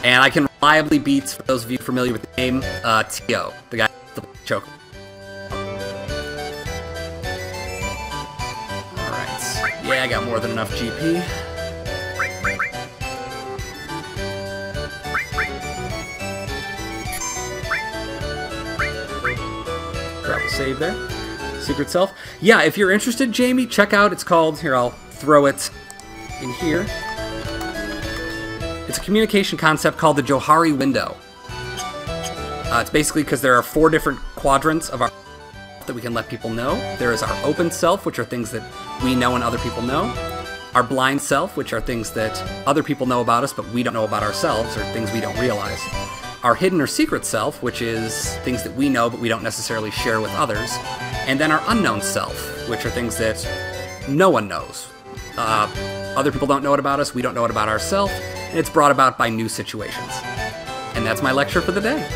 And I can reliably beat, for those of you familiar with the game, Tio, the guy with the Chocobo. Alright. Yeah, I got more than enough GP. Drop a save there. Secret Self. Yeah, if you're interested, Jamie, check out, it's called, here, I'll throw it in here. It's a communication concept called the Johari window. It's basically because there are 4 different quadrants of our that we can let people know. There is our open self, which are things that we know and other people know. Our blind self, which are things that other people know about us, but we don't know about ourselves, or things we don't realize. Our hidden or secret self, which is things that we know but we don't necessarily share with others. And then our unknown self, which are things that no one knows. Other people don't know it about us, we don't know it about ourselves, and it's brought about by new situations. And that's my lecture for the day.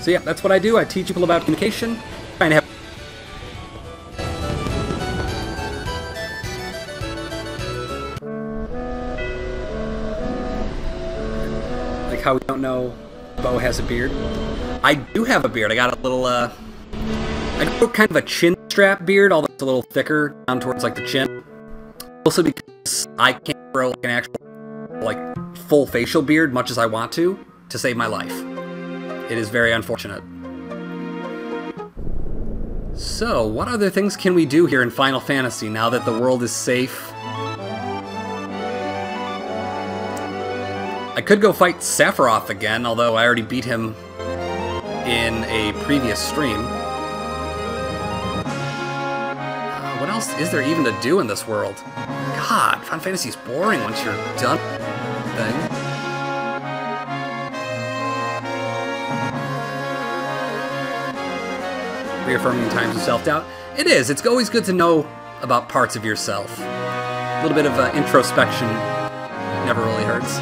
So yeah, that's what I do. I teach people about communication, trying to have like how we don't know Bo has a beard. I do have a beard. I got a little I got kind of a chin strap beard, although it's a little thicker down towards like the chin. Also because I can't grow like an actual like full facial beard much as I want to save my life. It is very unfortunate. So, what other things can we do here in Final Fantasy now that the world is safe? I could go fight Sephiroth again, although I already beat him in a previous stream. What else is there even to do in this world? God, Final Fantasy's boring once you're done with the thing. Reaffirming times of self-doubt. It is. It's always good to know about parts of yourself. A little bit of introspection never really hurts.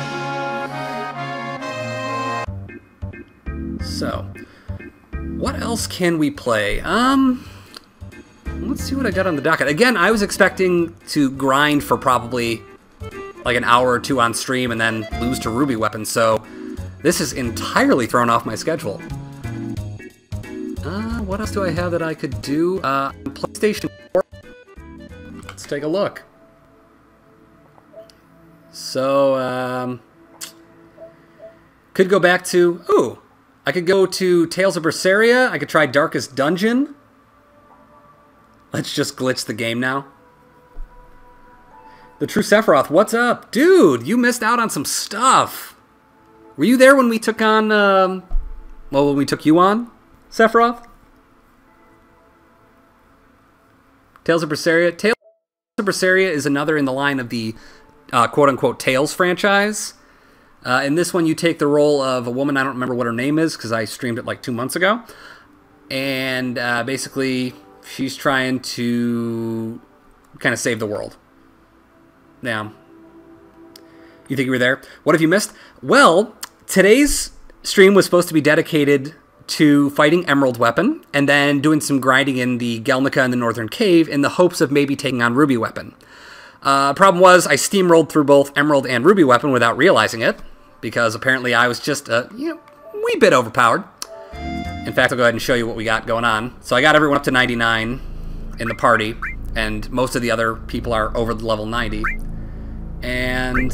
So, what else can we play? Let's see what I got on the docket. Again, I was expecting to grind for probably like an hour or 2 on stream and then lose to Ruby Weapon, so this is entirely thrown off my schedule. What else do I have that I could do? PlayStation 4. Let's take a look. So, could go back to... Ooh! I could go to Tales of Berseria. I could try Darkest Dungeon. Let's just glitch the game now. The True Sephiroth, what's up? Dude, you missed out on some stuff. Were you there when we took on... well, when we took you on, Sephiroth? Tales of Berseria. Tales of Berseria is another in the line of the quote-unquote Tales franchise. In this one, you take the role of a woman, I don't remember what her name is, because I streamed it like 2 months ago. And basically, she's trying to kind of save the world. Now, you think you were there? What have you missed? Well, today's stream was supposed to be dedicated to fighting Emerald Weapon and then doing some grinding in the Gelnika and the Northern Cave in the hopes of maybe taking on Ruby Weapon. Problem was, I steamrolled through both Emerald and Ruby Weapon without realizing it, because apparently I was just a wee bit overpowered. In fact, I'll go ahead and show you what we got going on. So I got everyone up to 99 in the party, and most of the other people are over the level 90. And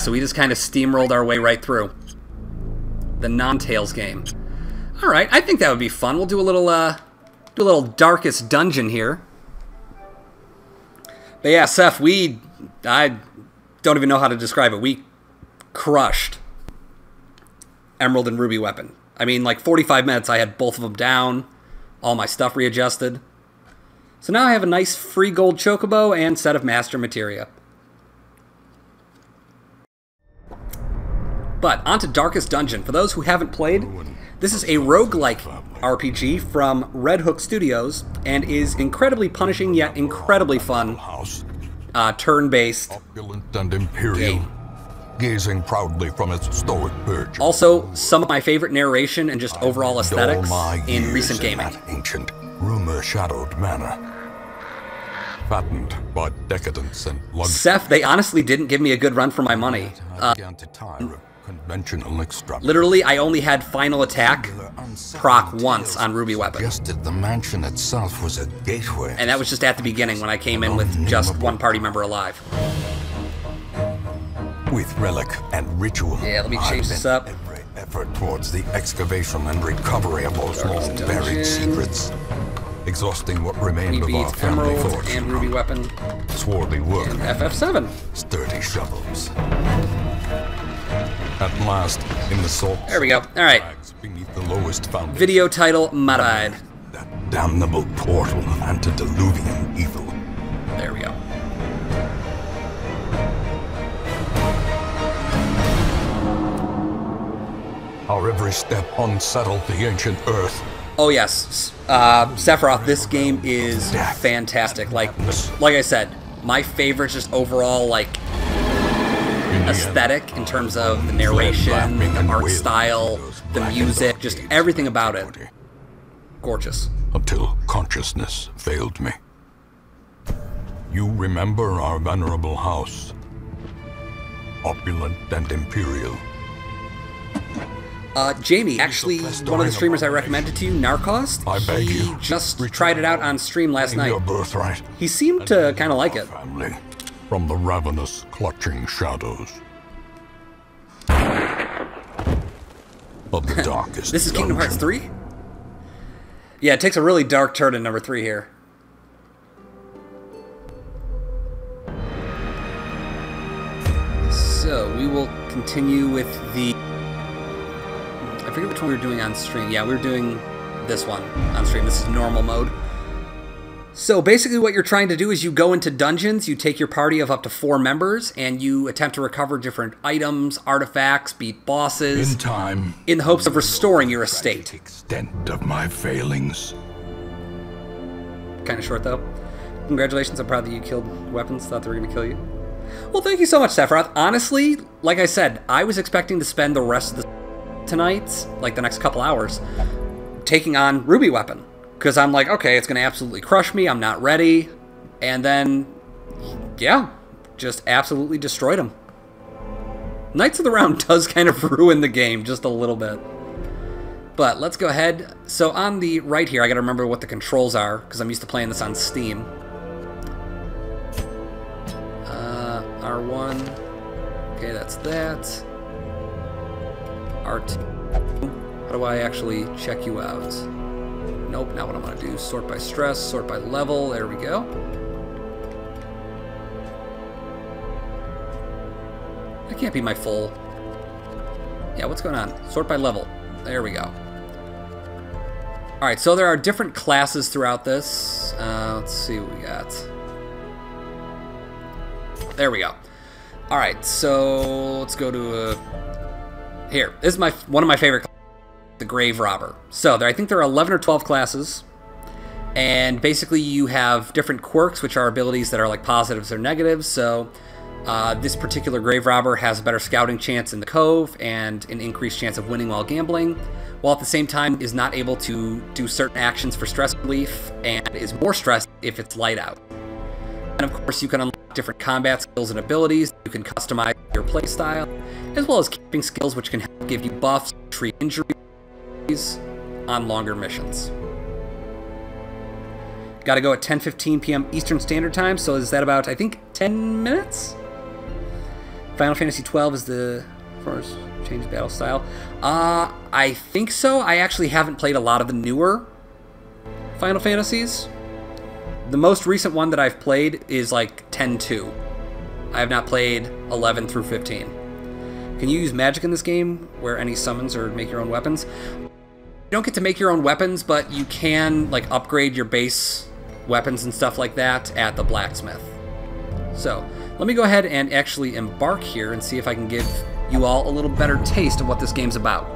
so we just kind of steamrolled our way right through the non-Tails game. All right, I think that would be fun. We'll do a little Darkest Dungeon here. But yeah, Seth, I don't even know how to describe it. We crushed Emerald and Ruby Weapon. I mean, like 45 minutes, I had both of them down, all my stuff readjusted. So now I have a nice free gold chocobo and set of master materia. But onto Darkest Dungeon. For those who haven't played, this is a roguelike RPG from Red Hook Studios and is incredibly punishing yet incredibly fun turn-based game. Gazing proudly from its stoic perch. Also, some of my favorite narration and just overall aesthetics in recent gaming. In that ancient, rumor-shadowed manor, fattened by decadence and luxury. Seth, they honestly didn't give me a good run for my money. Conventional extraction. Literally, I only had final attack proc once on Ruby Weapon. Suggested the mansion itself was a gateway. And that was just at the beginning when I came in with just one party member alive. With relic and ritual. Yeah, let me change this up. Every effort towards the excavation and recovery of those long buried secrets. Exhausting what remained of our family Emerald fortune. and Ruby Weapon. Swarthy work. And FF7. Sturdy shovels. At last, in the salt. There we go. All right. Beneath the lowest foundation. Video title modified. That damnable portal of antediluvian evil. There we go. Our every step unsettled the ancient earth. Oh yes, Sephiroth, this game is fantastic. Like I said, my favorite just overall like aesthetic in terms of the narration, the art style, the music, just everything about it. Gorgeous. Until consciousness failed me. You remember our venerable house, opulent and imperial. Jamie, actually, one of the streamers I recommended to you, Narcost, he just tried it out on stream last night. Your birthright. He seemed to kind of like it. Family, from the ravenous, clutching shadows of the darkest. This is Kingdom Hearts 3? Yeah, it takes a really dark turn in number 3 here. So, we will continue with the... I forget which one we were doing on stream. Yeah, we were doing this one on stream. This is normal mode. So basically what you're trying to do is you go into dungeons, you take your party of up to 4 members, and you attempt to recover different items, artifacts, beat bosses. In time. In the hopes of restoring your estate. Extent of my failings. Kind of short though. Congratulations, I'm proud that you killed weapons. Thought they were going to kill you. Well, thank you so much, Sephiroth. Honestly, like I said, I was expecting to spend the rest of the tonight, like the next couple hours, taking on Ruby Weapon. Because I'm like, okay, it's going to absolutely crush me. I'm not ready. And then, yeah, just absolutely destroyed him. Knights of the Round does kind of ruin the game just a little bit. But let's go ahead. So on the right here, I got to remember what the controls are, because I'm used to playing this on Steam. R1. Okay, that's that. R2. How do I actually check you out? Nope, not what I'm going to do. Sort by stress, sort by level. There we go. That can't be my full... Yeah, what's going on? Sort by level. There we go. Alright, so there are different classes throughout this. Let's see what we got. There we go. Alright, so let's go to... here. This is one of my favorite classes. the Grave Robber. So I think there are 11 or 12 classes, and basically you have different quirks, which are abilities that are like positives or negatives. So this particular Grave Robber has a better scouting chance in the Cove and an increased chance of winning while gambling, while at the same time is not able to do certain actions for stress relief and is more stressed if it's light out. And of course you can unlock different combat skills and abilities. You can customize your playstyle, as well as camping skills, which can help give you buffs, treat injuries on longer missions. Got to go at 10:15 p.m. Eastern Standard Time, so is that about, I think, 10 minutes? Final Fantasy XII is the first change battle style. I think so. I actually haven't played a lot of the newer Final Fantasies. The most recent one that I've played is like 10-2. I have not played 11 through 15. Can you use magic in this game, where any summons or make your own weapons? You don't get to make your own weapons, but you can like upgrade your base weapons and stuff like that at the blacksmith. So let me go ahead and actually embark here and see if I can give you all a little better taste of what this game's about.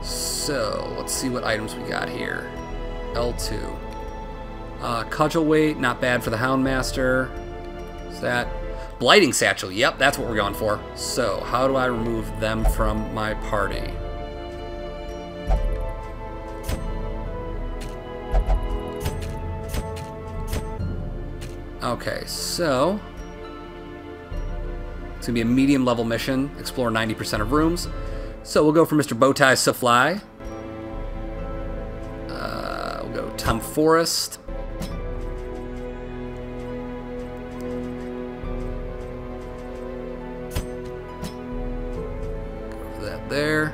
So let's see what items we got here. L2. Cudgel weight, not bad for the Houndmaster. Is that Blighting Satchel? Yep, that's what we're going for. So how do I remove them from my party? Okay, so it's gonna be a medium level mission, explore 90% of rooms. So we'll go for Mr. Bowtie Supply. We'll go Tom Forest. Go that there.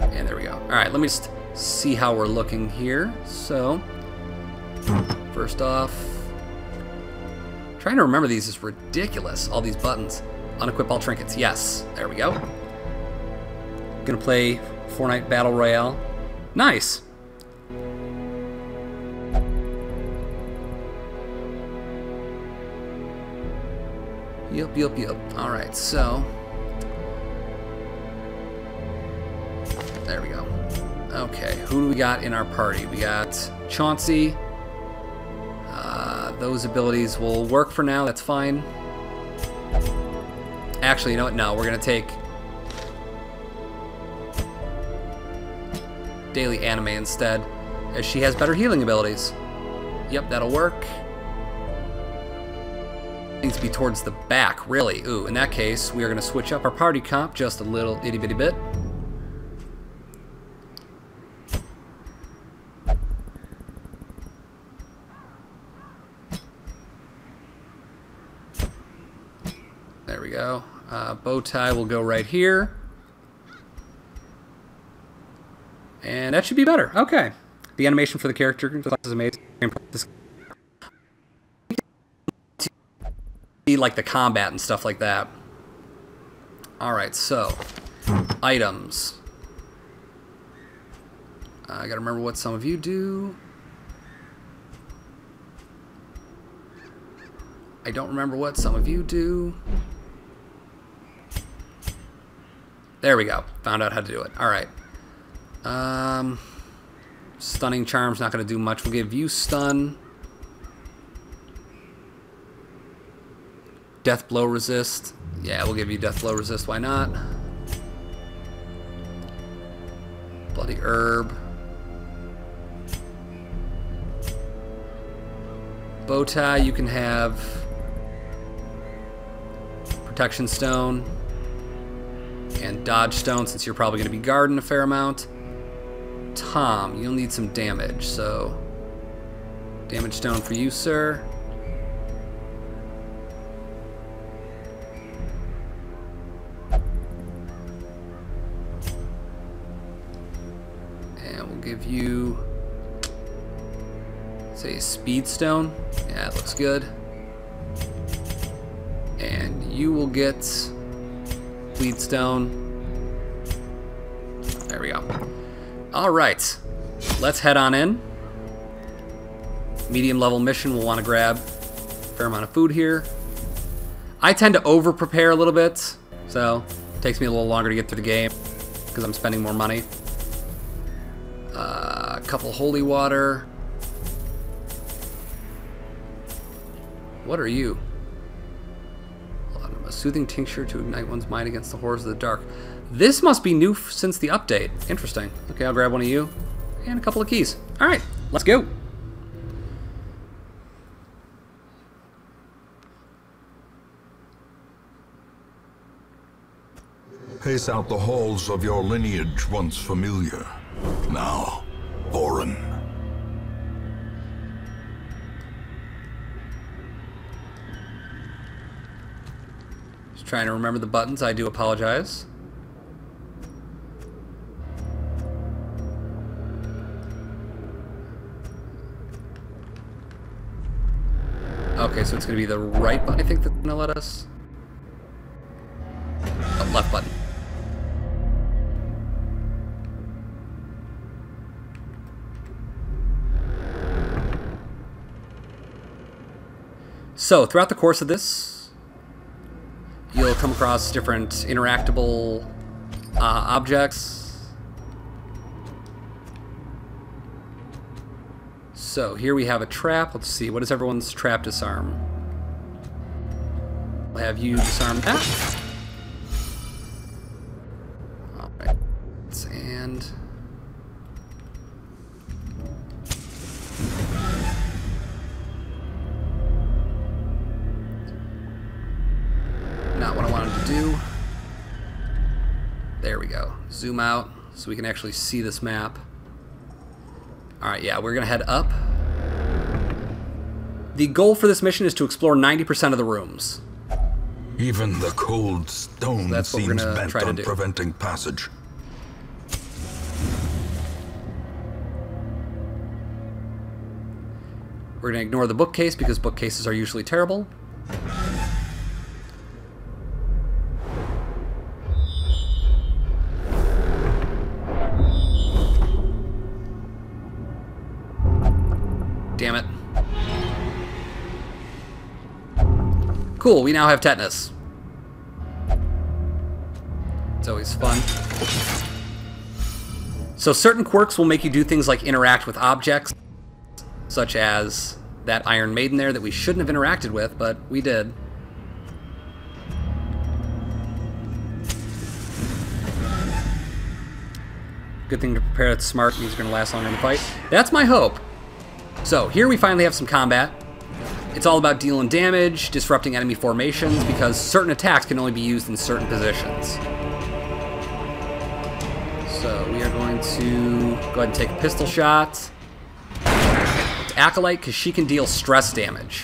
And there we go. Alright, let me just see how we're looking here. So first off, trying to remember these is ridiculous. All these buttons. Unequip all trinkets. Yes. There we go. Gonna play Fortnite Battle Royale. Nice. Yep. Alright, so there we go. Okay, who do we got in our party? We got Chauncey. Those abilities will work for now, that's fine. Actually, you know what? No, we're going to take Daily Anime instead, as she has better healing abilities. Yep, that'll work. Needs to be towards the back, really. Ooh, in that case, we are going to switch up our party comp just a little itty-bitty bit. There we go. Bowtie will go right here. And that should be better. Okay. The animation for the character is amazing. Like the combat and stuff like that. Alright, so items. I gotta remember what some of you do. I don't remember what some of you do. There we go. Found out how to do it. Alright. Stunning Charm's not going to do much. We'll give you stun. Death Blow Resist. Yeah, we'll give you Death Blow Resist. Why not? Bloody Herb. Bowtie, you can have Protection Stone and Dodge Stone, since you're probably going to be guarding a fair amount. Tom, you'll need some damage, so Damage Stone for you, sir. And we'll give you, say, Speed Stone. Yeah, it looks good. And you will get Bleed Stone. There we go. Alright, let's head on in. Medium level mission, we'll want to grab a fair amount of food here. I tend to over prepare a little bit, so Takes me a little longer to get through the game because I'm spending more money. A couple holy water. What are you? A soothing tincture to ignite one's mind against the horrors of the dark. This must be new since the update. Interesting. Okay, I'll grab one of you. And a couple of keys. Alright, let's go. Pace out the halls of your lineage once familiar, now foreign. Just trying to remember the buttons. I do apologize. Okay, so it's going to be the right button, I think, that's going to let us... Oh, left button. So, throughout the course of this, you'll come across different interactable objects. So, here we have a trap. Let's see, what does everyone's trap disarm? I'll have you disarm that. Alright. And... not what I wanted to do. There we go. Zoom out so we can actually see this map. Alright, yeah, we're gonna head up. The goal for this mission is to explore 90% of the rooms. Even the cold stone seems bent on preventing passage. We're gonna ignore the bookcase because bookcases are usually terrible. Damn it. Cool, we now have tetanus. It's always fun. So certain quirks will make you do things like interact with objects, such as that Iron Maiden there that we shouldn't have interacted with, but we did. Good thing to prepare it smart, means we're going to last longer in the fight. That's my hope. So, here we finally have some combat. It's all about dealing damage, disrupting enemy formations, because certain attacks can only be used in certain positions. So, we are going to go ahead and take a pistol shot. To Acolyte, because she can deal stress damage.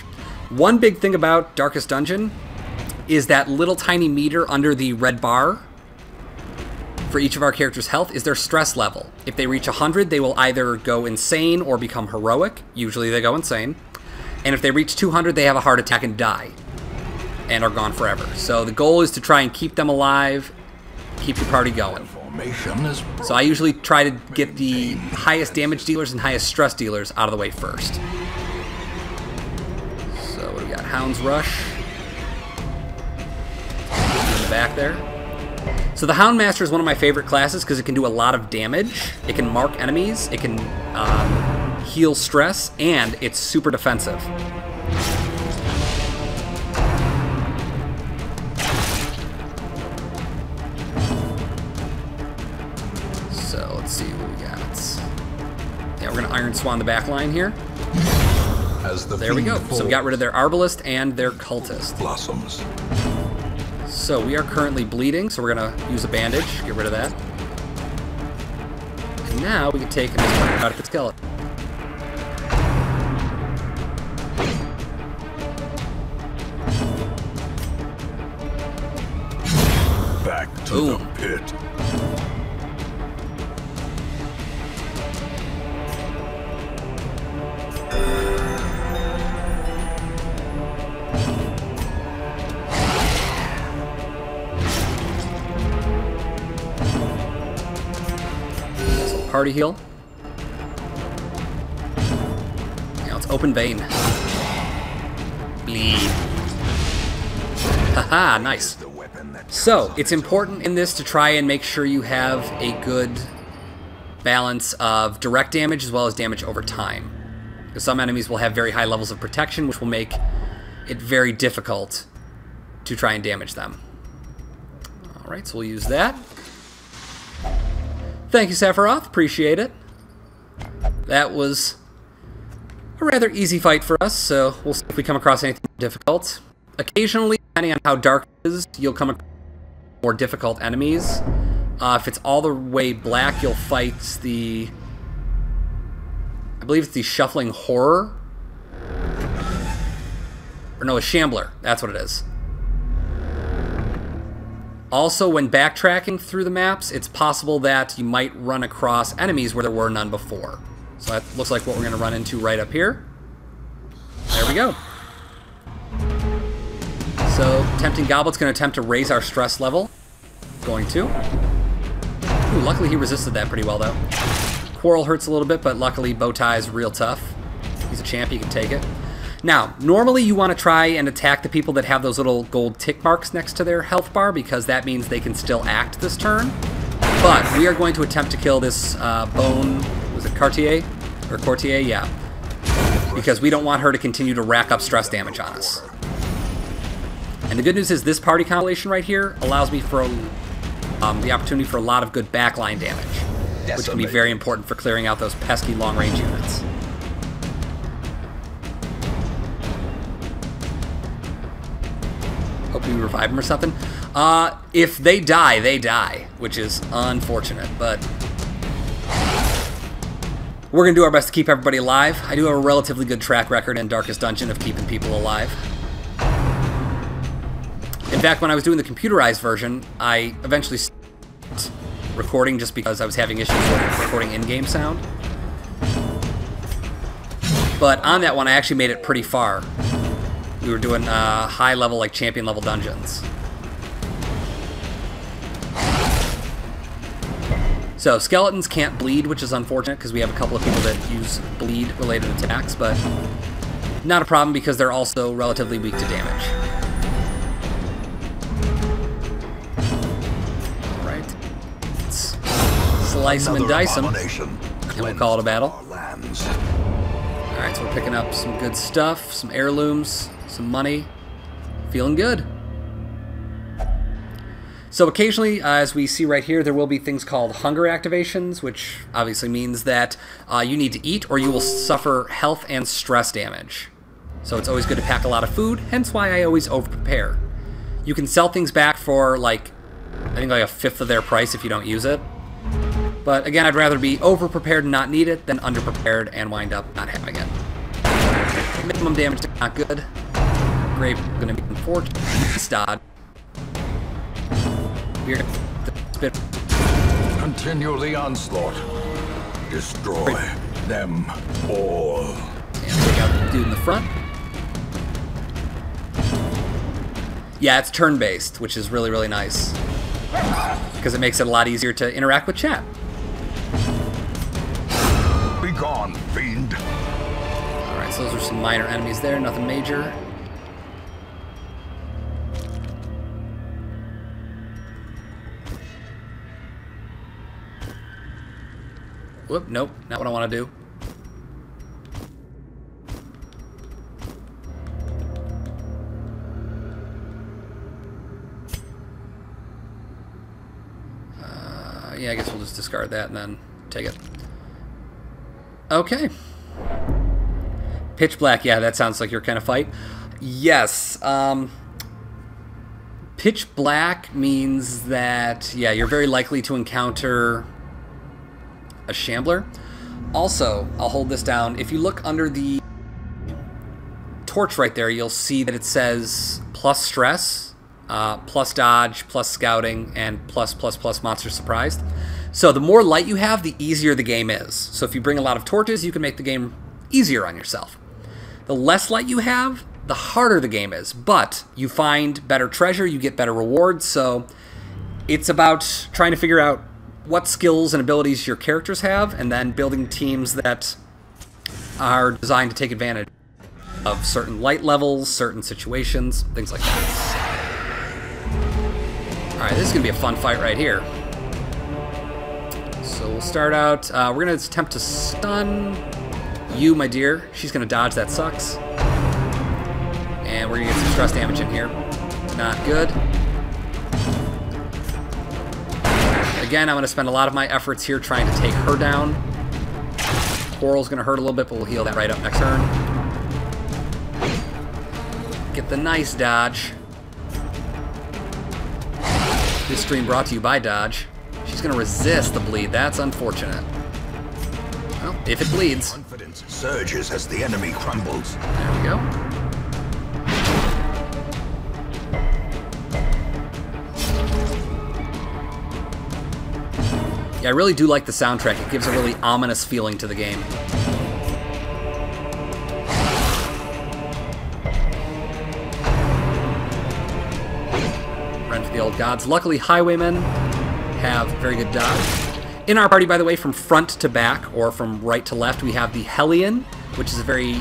One big thing about Darkest Dungeon is that little tiny meter under the red bar for each of our characters' health is their stress level. If they reach 100, they will either go insane or become heroic. Usually they go insane. And if they reach 200, they have a heart attack and die. And are gone forever. So the goal is to try and keep them alive, keep your party going. So I usually try to get the highest damage dealers and highest stress dealers out of the way first. So what do we got? Hound's Rush. In the back there. So the Houndmaster is one of my favorite classes because it can do a lot of damage. It can mark enemies, it can heal stress, and it's super defensive. So let's see what we got. Yeah, we're going to Iron Swan the back line here. There we go. So we got rid of their Arbalist and their Cultist. Blossoms. So we are currently bleeding, so we're going to use a bandage, get rid of that. And now we can take an out of the skeleton. Back to the pit. Party heal. Now it's open vein. Bleed. Haha, nice. So, it's important in this to try and make sure you have a good balance of direct damage as well as damage over time. Because some enemies will have very high levels of protection, which will make it very difficult to try and damage them. Alright, so we'll use that. Thank you, Sephiroth. Appreciate it. That was a rather easy fight for us, so we'll see if we come across anything difficult. Occasionally, depending on how dark it is, you'll come across more difficult enemies. If it's all the way black, you'll fight the... I believe it's the Shuffling Horror. Or no, a Shambler. That's what it is. Also, when backtracking through the maps, it's possible that you might run across enemies where there were none before. So that looks like what we're going to run into right up here. There we go. So, Tempting Goblet's going to attempt to raise our stress level. Going to. Ooh, luckily he resisted that pretty well, though. Quarrel hurts a little bit, but luckily Bowtie's real tough. He's a champ, he can take it. Now, normally you want to try and attack the people that have those little gold tick marks next to their health bar, because that means they can still act this turn. But we are going to attempt to kill this Bone... Was it Cartier? Or Courtier? Yeah. Because we don't want her to continue to rack up stress damage on us. And the good news is this party compilation right here allows me for the opportunity for a lot of good backline damage, which can be very important for clearing out those pesky long-range units. Hope we revive them or something. If they die, they die, which is unfortunate, but we're going to do our best to keep everybody alive. I do have a relatively good track record in Darkest Dungeon of keeping people alive. In fact, when I was doing the computerized version, I eventually stopped recording just because I was having issues with recording in-game sound. But on that one, I actually made it pretty far. We were doing high-level, like champion-level dungeons. So, skeletons can't bleed, which is unfortunate because we have a couple of people that use bleed-related attacks, but not a problem because they're also relatively weak to damage. Alright. Let's slice them and dice them, and we'll call it a battle. Alright, so we're picking up some good stuff, some heirlooms, some money. Feeling good. So occasionally, as we see right here, there will be things called hunger activations, which obviously means that you need to eat or you will suffer health and stress damage. So it's always good to pack a lot of food, hence why I always over-prepare. You can sell things back for, like, I think like a fifth of their price if you don't use it. But again, I'd rather be over-prepared and not need it than under-prepared and wind up not having it. Minimum damage is not good. Grave going to be unfortunate. Stod. We're going to spit. Continue the onslaught. Destroy them all. And take out the dude in the front. Yeah, it's turn-based, which is really, really nice. Because it makes it a lot easier to interact with chat. Be gone, fiend. Alright, so those are some minor enemies there, nothing major. Whoop, nope, not what I want to do. Yeah, I guess we'll just discard that and then take it. Okay. Pitch black, yeah, that sounds like your kind of fight. Yes, pitch black means that, yeah, you're very likely to encounter a Shambler. Also, I'll hold this down. If you look under the torch right there, you'll see that it says plus stress, plus dodge, plus scouting, and plus monster surprised. So the more light you have, the easier the game is. So if you bring a lot of torches, you can make the game easier on yourself. The less light you have, the harder the game is. But you find better treasure, you get better rewards, so it's about trying to figure out what skills and abilities your characters have, and then building teams that are designed to take advantage of certain light levels, certain situations, things like that. Alright, this is going to be a fun fight right here. So we'll start out, we're going to attempt to stun you, my dear. She's going to dodge, that sucks. And we're going to get some stress damage in here. Not good. Again, I'm going to spend a lot of my efforts here trying to take her down. Coral's going to hurt a little bit, but we'll heal that right up next turn. Get the nice dodge. This stream brought to you by Dodge. She's going to resist the bleed. That's unfortunate. Well, if it bleeds. Confidence surges as the enemy crumbles. There we go. Yeah, I really do like the soundtrack. It gives a really ominous feeling to the game. The old gods. Luckily, highwaymen have very good dodge. In our party, by the way, from front to back, or from right to left, we have the Hellion, which is a very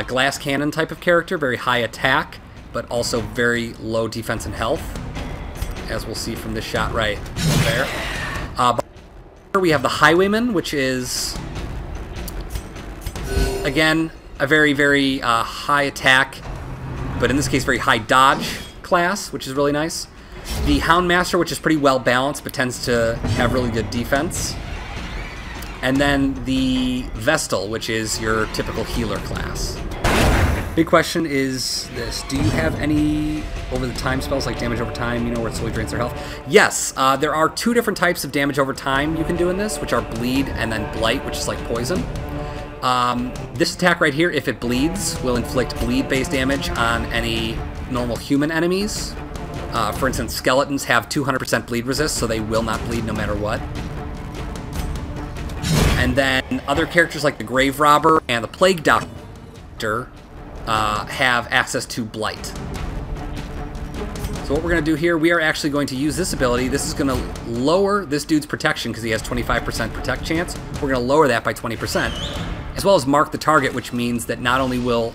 glass cannon type of character, very high attack, but also very low defense and health, as we'll see from this shot right there. We have the highwayman, which is, again, a very, very high attack, but in this case, very high dodge class, which is really nice. The Houndmaster, which is pretty well balanced, but tends to have really good defense. And then the Vestal, which is your typical healer class. Big question is this: do you have any over-the-time spells, like damage over time, you know, where it slowly drains their health? Yes, there are two different types of damage over time you can do in this, which are Bleed and then Blight, which is like poison. This attack right here, if it bleeds, will inflict bleed-based damage on any normal human enemies. For instance, skeletons have 200% bleed resist, so they will not bleed no matter what. And then other characters like the Grave Robber and the Plague Doctor have access to Blight. So what we're going to do here, we are actually going to use this ability. This is going to lower this dude's protection because he has 25% protect chance. We're going to lower that by 20%, as well as mark the target, which means that not only will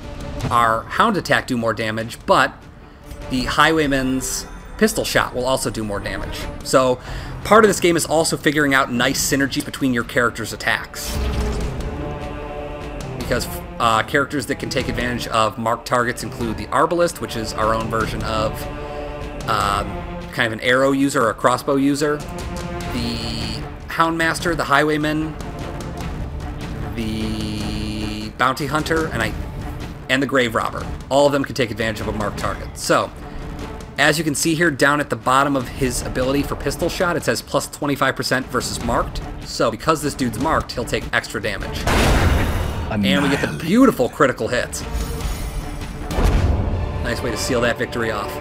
our Hound attack do more damage, but the Highwayman's pistol shot will also do more damage. So part of this game is also figuring out nice synergy between your character's attacks. Because characters that can take advantage of marked targets include the Arbalist, which is our own version of kind of an arrow user or a crossbow user, the Houndmaster, the Highwayman, the Bounty Hunter, and the Grave Robber. All of them can take advantage of a marked target. So, as you can see here, down at the bottom of his ability for pistol shot, it says plus 25% versus marked. So, because this dude's marked, he'll take extra damage. And we get the beautiful critical hit. Nice way to seal that victory off.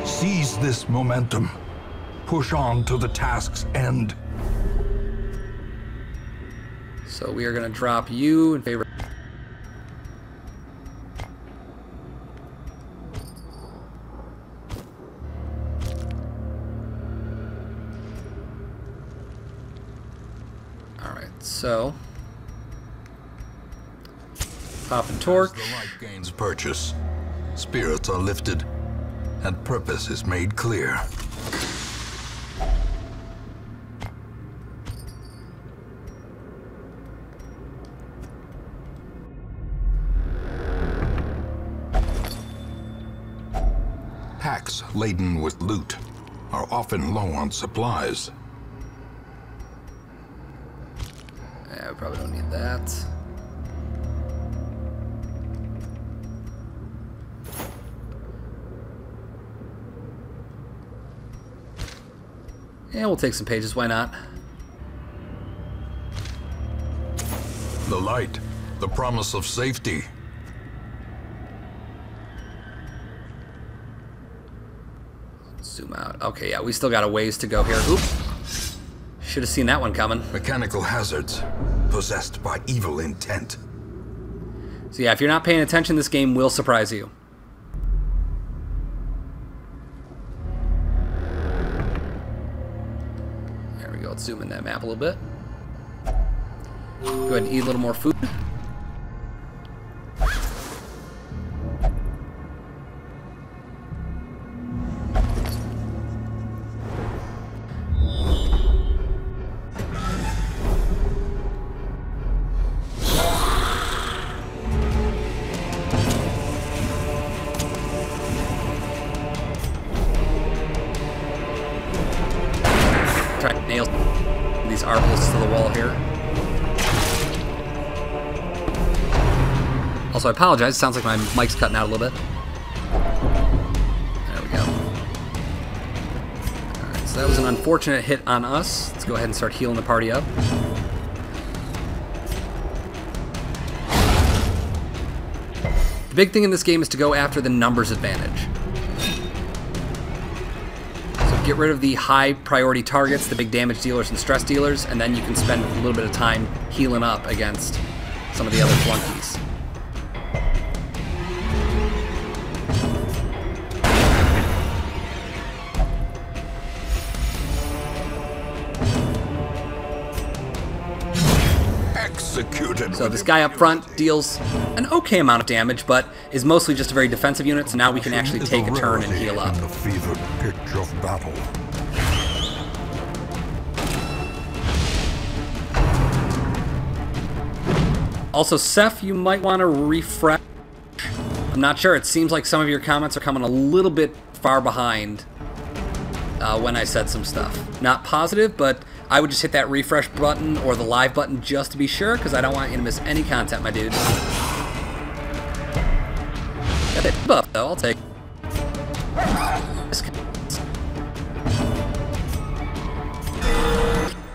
Seize this momentum. Push on to the task's end. So we are going to drop you in favor. Alright, so pop and torch. As the light gains purchase, spirits are lifted, and purpose is made clear. Packs laden with loot are often low on supplies. Yeah, we probably don't need that. Yeah, we'll take some pages, why not? The light, the promise of safety. Zoom out. Okay, yeah, we still got a ways to go here. Oop. Should have seen that one coming. Mechanical hazards, possessed by evil intent. So yeah, if you're not paying attention, this game will surprise you. There we go. Let's zoom in that map a little bit. Go ahead and eat a little more food. these arballs to the wall here. Also, I apologize. It sounds like my mic's cutting out a little bit. There we go. Alright, so that was an unfortunate hit on us. Let's go ahead and start healing the party up. The big thing in this game is to go after the numbers advantage. So get rid of the high priority targets, the big damage dealers and stress dealers, and then you can spend a little bit of time healing up against some of the other flunkies. So this guy up front deals an okay amount of damage, but is mostly just a very defensive unit, so now we can actually take a turn and heal up. The fevered pitch of battle. Also, Seth, you might want to refresh. I'm not sure. It seems like some of your comments are coming a little bit far behind when I said some stuff. Not positive, but I would just hit that refresh button or the live button just to be sure, because I don't want you to miss any content, my dude. Got that buff, though. I'll take it.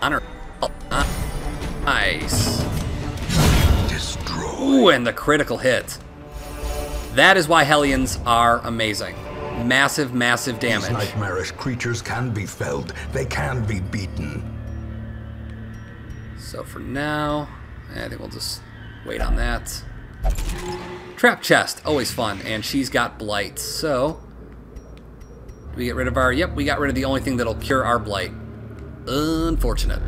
Honor. Nice. Destroy. Ooh, and the critical hit. That is why Hellions are amazing. Massive, massive damage. These nightmarish creatures can be felled. They can be beaten. So for now, I think we'll just wait on that. Trap chest, always fun, and she's got blight. So, do we get rid of our? Yep, we got rid of the only thing that'll cure our blight. Unfortunate.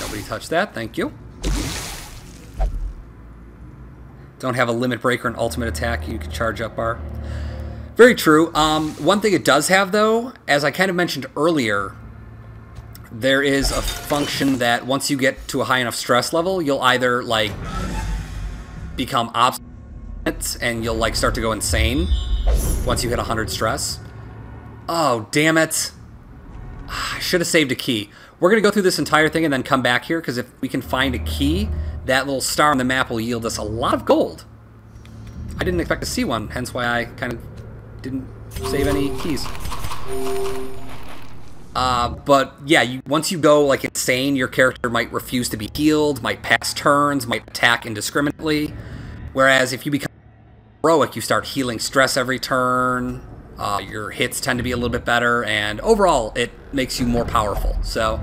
Nobody touched that. Thank you. Don't have a limit breaker and ultimate attack. You can charge up our. Very true. One thing it does have, though, as I kind of mentioned earlier, there is a function that once you get to a high enough stress level, you'll either, like, become obstinate and you'll, like, start to go insane once you hit 100 stress. Oh, damn it. I should have saved a key. We're going to go through this entire thing and then come back here, because if we can find a key, that little star on the map will yield us a lot of gold. I didn't expect to see one, hence why I kind of didn't save any keys. But yeah, once you go like insane, your character might refuse to be healed, might pass turns, might attack indiscriminately. Whereas if you become heroic, you start healing stress every turn. Your hits tend to be a little bit better, and overall, it makes you more powerful. So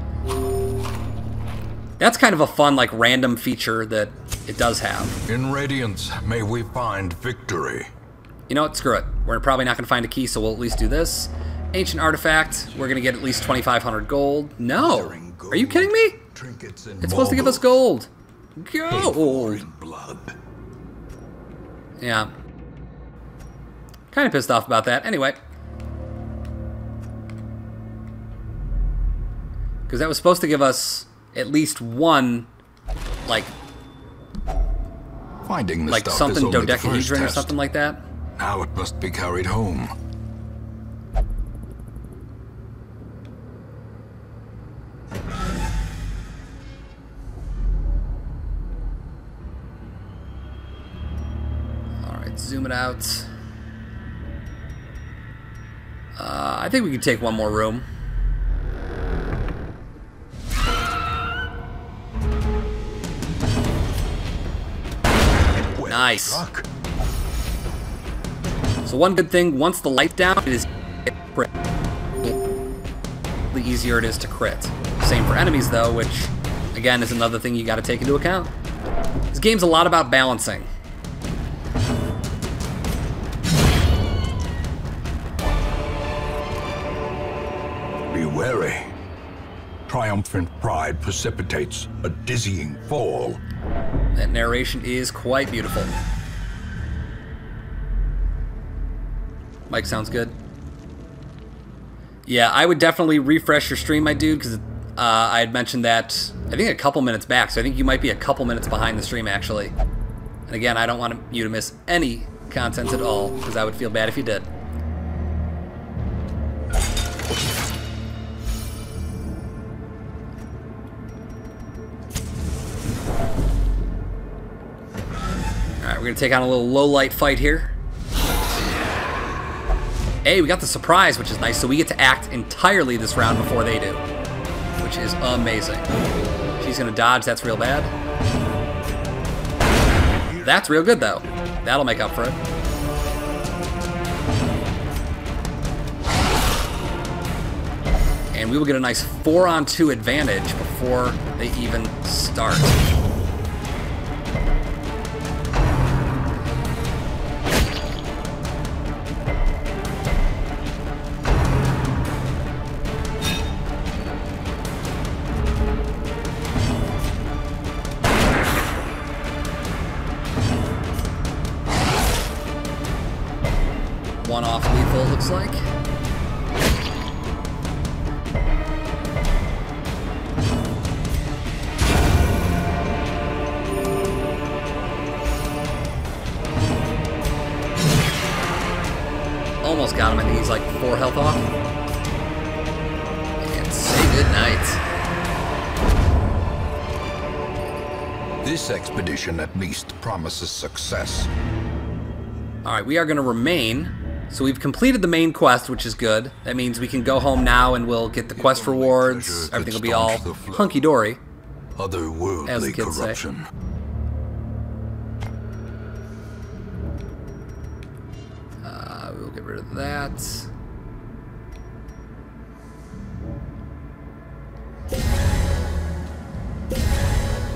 that's kind of a fun, like, random feature that it does have. In Radiance, may we find victory. You know what? Screw it. We're probably not going to find a key, so we'll at least do this. Ancient artifact. We're going to get at least 2,500 gold. No! Are you kidding me? It's supposed to give us gold. Gold! Blood. Yeah. Kind of pissed off about that. Anyway. Because that was supposed to give us at least one, like Finding the stuff something is only the dodecahedron first or test. something like that. Now it must be carried home. Alright, zoom it out. I think we could take one more room. Nice. So one good thing, once the light's down, it is crit. The easier it is to crit. Same for enemies, though, which, again, is another thing you got to take into account. This game's a lot about balancing. Be wary. Triumphant pride precipitates a dizzying fall. That narration is quite beautiful. Mike sounds good. Yeah, I would definitely refresh your stream, my dude, because I had mentioned that, I think, a couple minutes back, so I think you might be a couple minutes behind the stream, actually. And again, I don't want you to miss any content at all, because I would feel bad if you did. going to take on a little low-light fight here. Hey, we got the surprise, which is nice, so we get to act entirely this round before they do, which is amazing. She's going to dodge. That's real bad. That's real good, though. That'll make up for it. And we will get a nice 4-on-2 advantage before they even start. One off lethal, looks like. Almost got him, and he's like 4 health off. And say goodnight. This expedition at least promises success. Alright, we are going to remain. So we've completed the main quest, which is good. That means we can go home now and we'll get the quest rewards. Everything will be all hunky-dory, as the Otherworldly kids corruption. We'll get rid of that.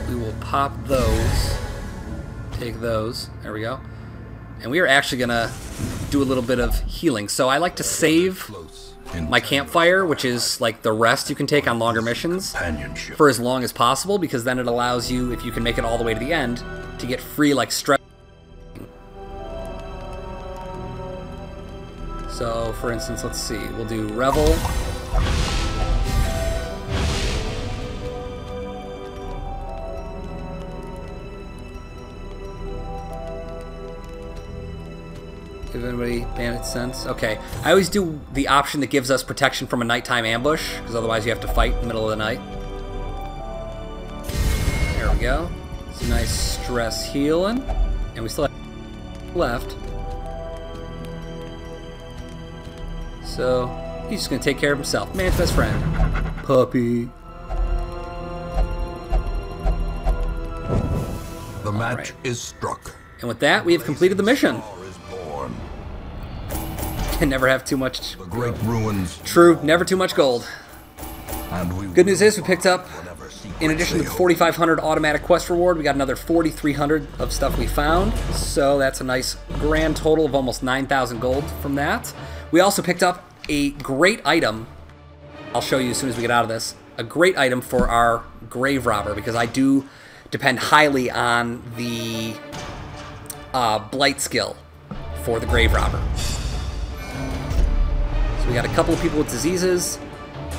We will pop those. Take those. There we go. And we are actually going to do a little bit of healing. So I like to save my campfire, which is like the rest you can take on longer missions, for as long as possible, because then it allows you, if you can make it all the way to the end, to get free like stress. So for instance, let's see, we'll do Revel. Give anybody bandit sense? Okay. I always do the option that gives us protection from a nighttime ambush, because otherwise you have to fight in the middle of the night. There we go. Some nice stress healing. And we still have left. So, he's just going to take care of himself. Man's best friend. Puppy. The match is struck. And with that, we have completed the mission. Can never have too much. The great ruins. True, never too much gold. And Good news is we picked up, in addition to the 4,500 automatic quest reward, we got another 4,300 of stuff we found. So that's a nice grand total of almost 9,000 gold from that. We also picked up a great item. I'll show you as soon as we get out of this. A great item for our grave robber, because I do depend highly on the blight skill for the grave robber. So we got a couple of people with diseases.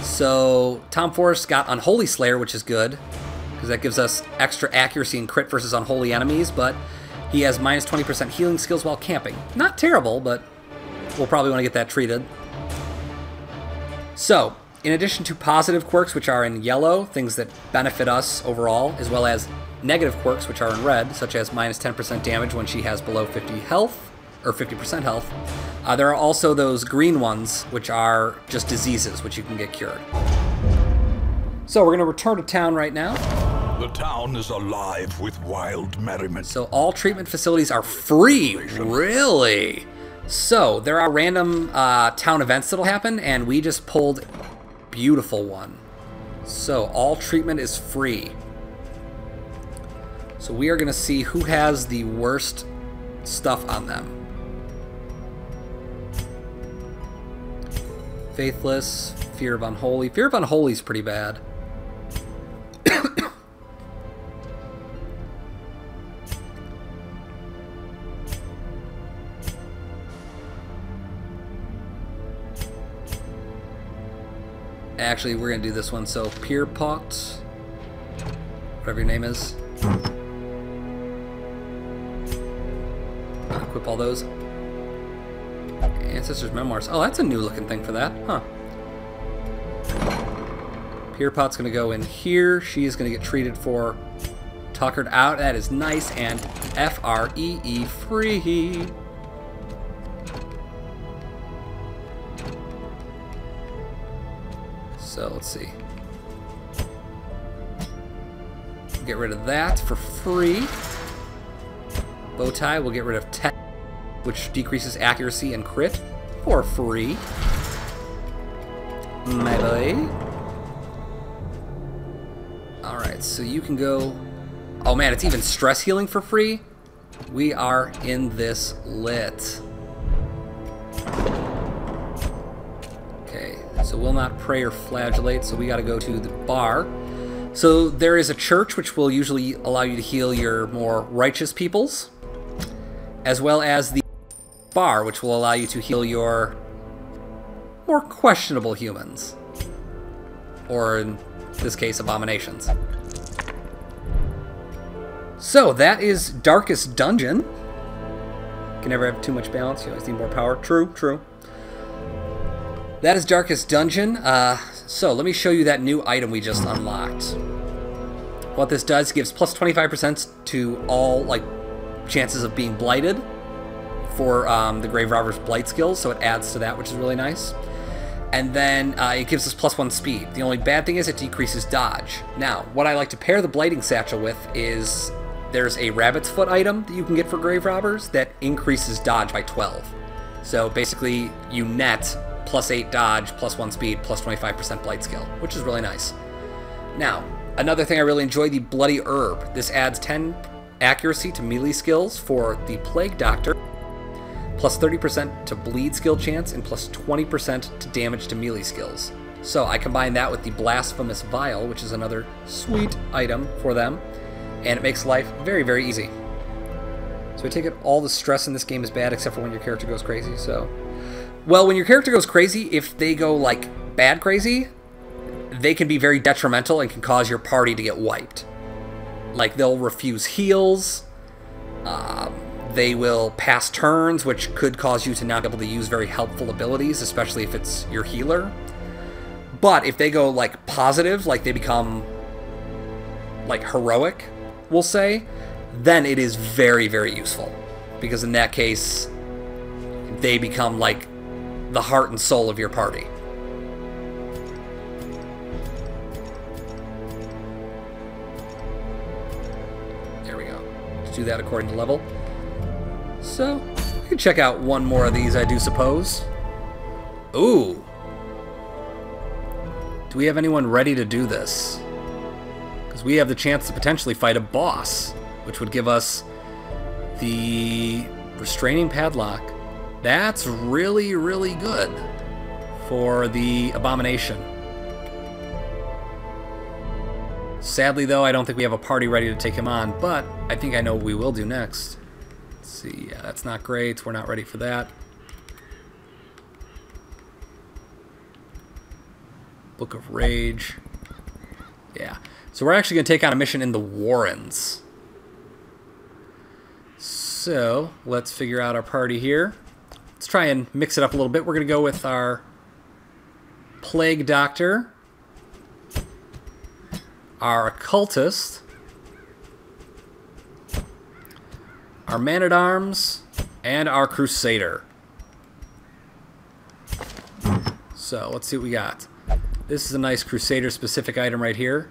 So Tom Forrest got Unholy Slayer, which is good, because that gives us extra accuracy and crit versus unholy enemies, but he has minus 20% healing skills while camping. Not terrible, but we'll probably want to get that treated. So, in addition to positive quirks, which are in yellow, things that benefit us overall, as well as negative quirks, which are in red, such as minus 10% damage when she has below 50 health, or 50% health. There are also those green ones, which are just diseases, which you can get cured. So we're going to return to town right now. the town is alive with wild merriment. So all treatment facilities are free, really? So there are random town events that'll happen, and we just pulled a beautiful one. So all treatment is free. So we are going to see who has the worst stuff on them. Faithless, Fear of Unholy. Fear of Unholy is pretty bad. Actually, we're going to do this one. So, Pierpot, whatever your name is. Equip all those. Ancestors' Memoirs. Oh, that's a new looking thing for that. Huh. Pierpot's going to go in here. She's going to get treated for Tuckered out, that is nice, and F-R-E-E, free. So, let's see. Get rid of that for free. Bowtie, we'll get rid of 10, which decreases accuracy and crit for free. My boy. Alright, so you can go... Oh man, it's even stress healing for free? We are in this lit. Okay, so will not pray or flagellate, so we gotta go to the bar. So there is a church which will usually allow you to heal your more righteous peoples, as well as the bar, which will allow you to heal your more questionable humans. Or in this case, abominations. So that is Darkest Dungeon. Can never have too much balance, you always need more power. True, true. That is Darkest Dungeon. So let me show you that new item we just unlocked. What this does gives plus 25% to all like chances of being blighted for the Grave Robber's Blight skills, so it adds to that, which is really nice. And then it gives us plus 1 speed. The only bad thing is it decreases dodge. Now, what I like to pair the Blighting Satchel with is there's a Rabbit's Foot item that you can get for Grave Robbers that increases dodge by 12. So basically, you net plus 8 dodge, plus 1 speed, plus 25% Blight skill, which is really nice. Now, another thing I really enjoy, the Bloody Herb. This adds 10 accuracy to melee skills for the Plague Doctor, plus 30% to bleed skill chance, and plus 20% to damage to melee skills. So I combine that with the Blasphemous Vial, which is another sweet item for them, and it makes life very, very easy. So I take it all the stress in this game is bad except for when your character goes crazy, so... Well, when your character goes crazy, if they go, like, bad crazy, they can be very detrimental and can cause your party to get wiped. Like, they'll refuse heals, they will pass turns, which could cause you to not be able to use very helpful abilities, especially if it's your healer. But if they go, like, positive, like they become, like, heroic, we'll say, then it is very, very useful. Because in that case, they become, like, the heart and soul of your party. There we go. Let's do that according to level. So, we can check out one more of these, I do suppose. Ooh. Do we have anyone ready to do this? Because we have the chance to potentially fight a boss, which would give us the Restraining Padlock. That's really, really good for the Abomination. Sadly, though, I don't think we have a party ready to take him on, but I think I know what we will do next. Let's see, yeah, that's not great. We're not ready for that. Book of Rage. Yeah. So we're actually going to take on a mission in the Warrens. So, let's figure out our party here. Let's try and mix it up a little bit. We're going to go with our Plague Doctor, our Occultist, our Man-at-Arms, and our Crusader. So, let's see what we got. This is a nice Crusader-specific item right here,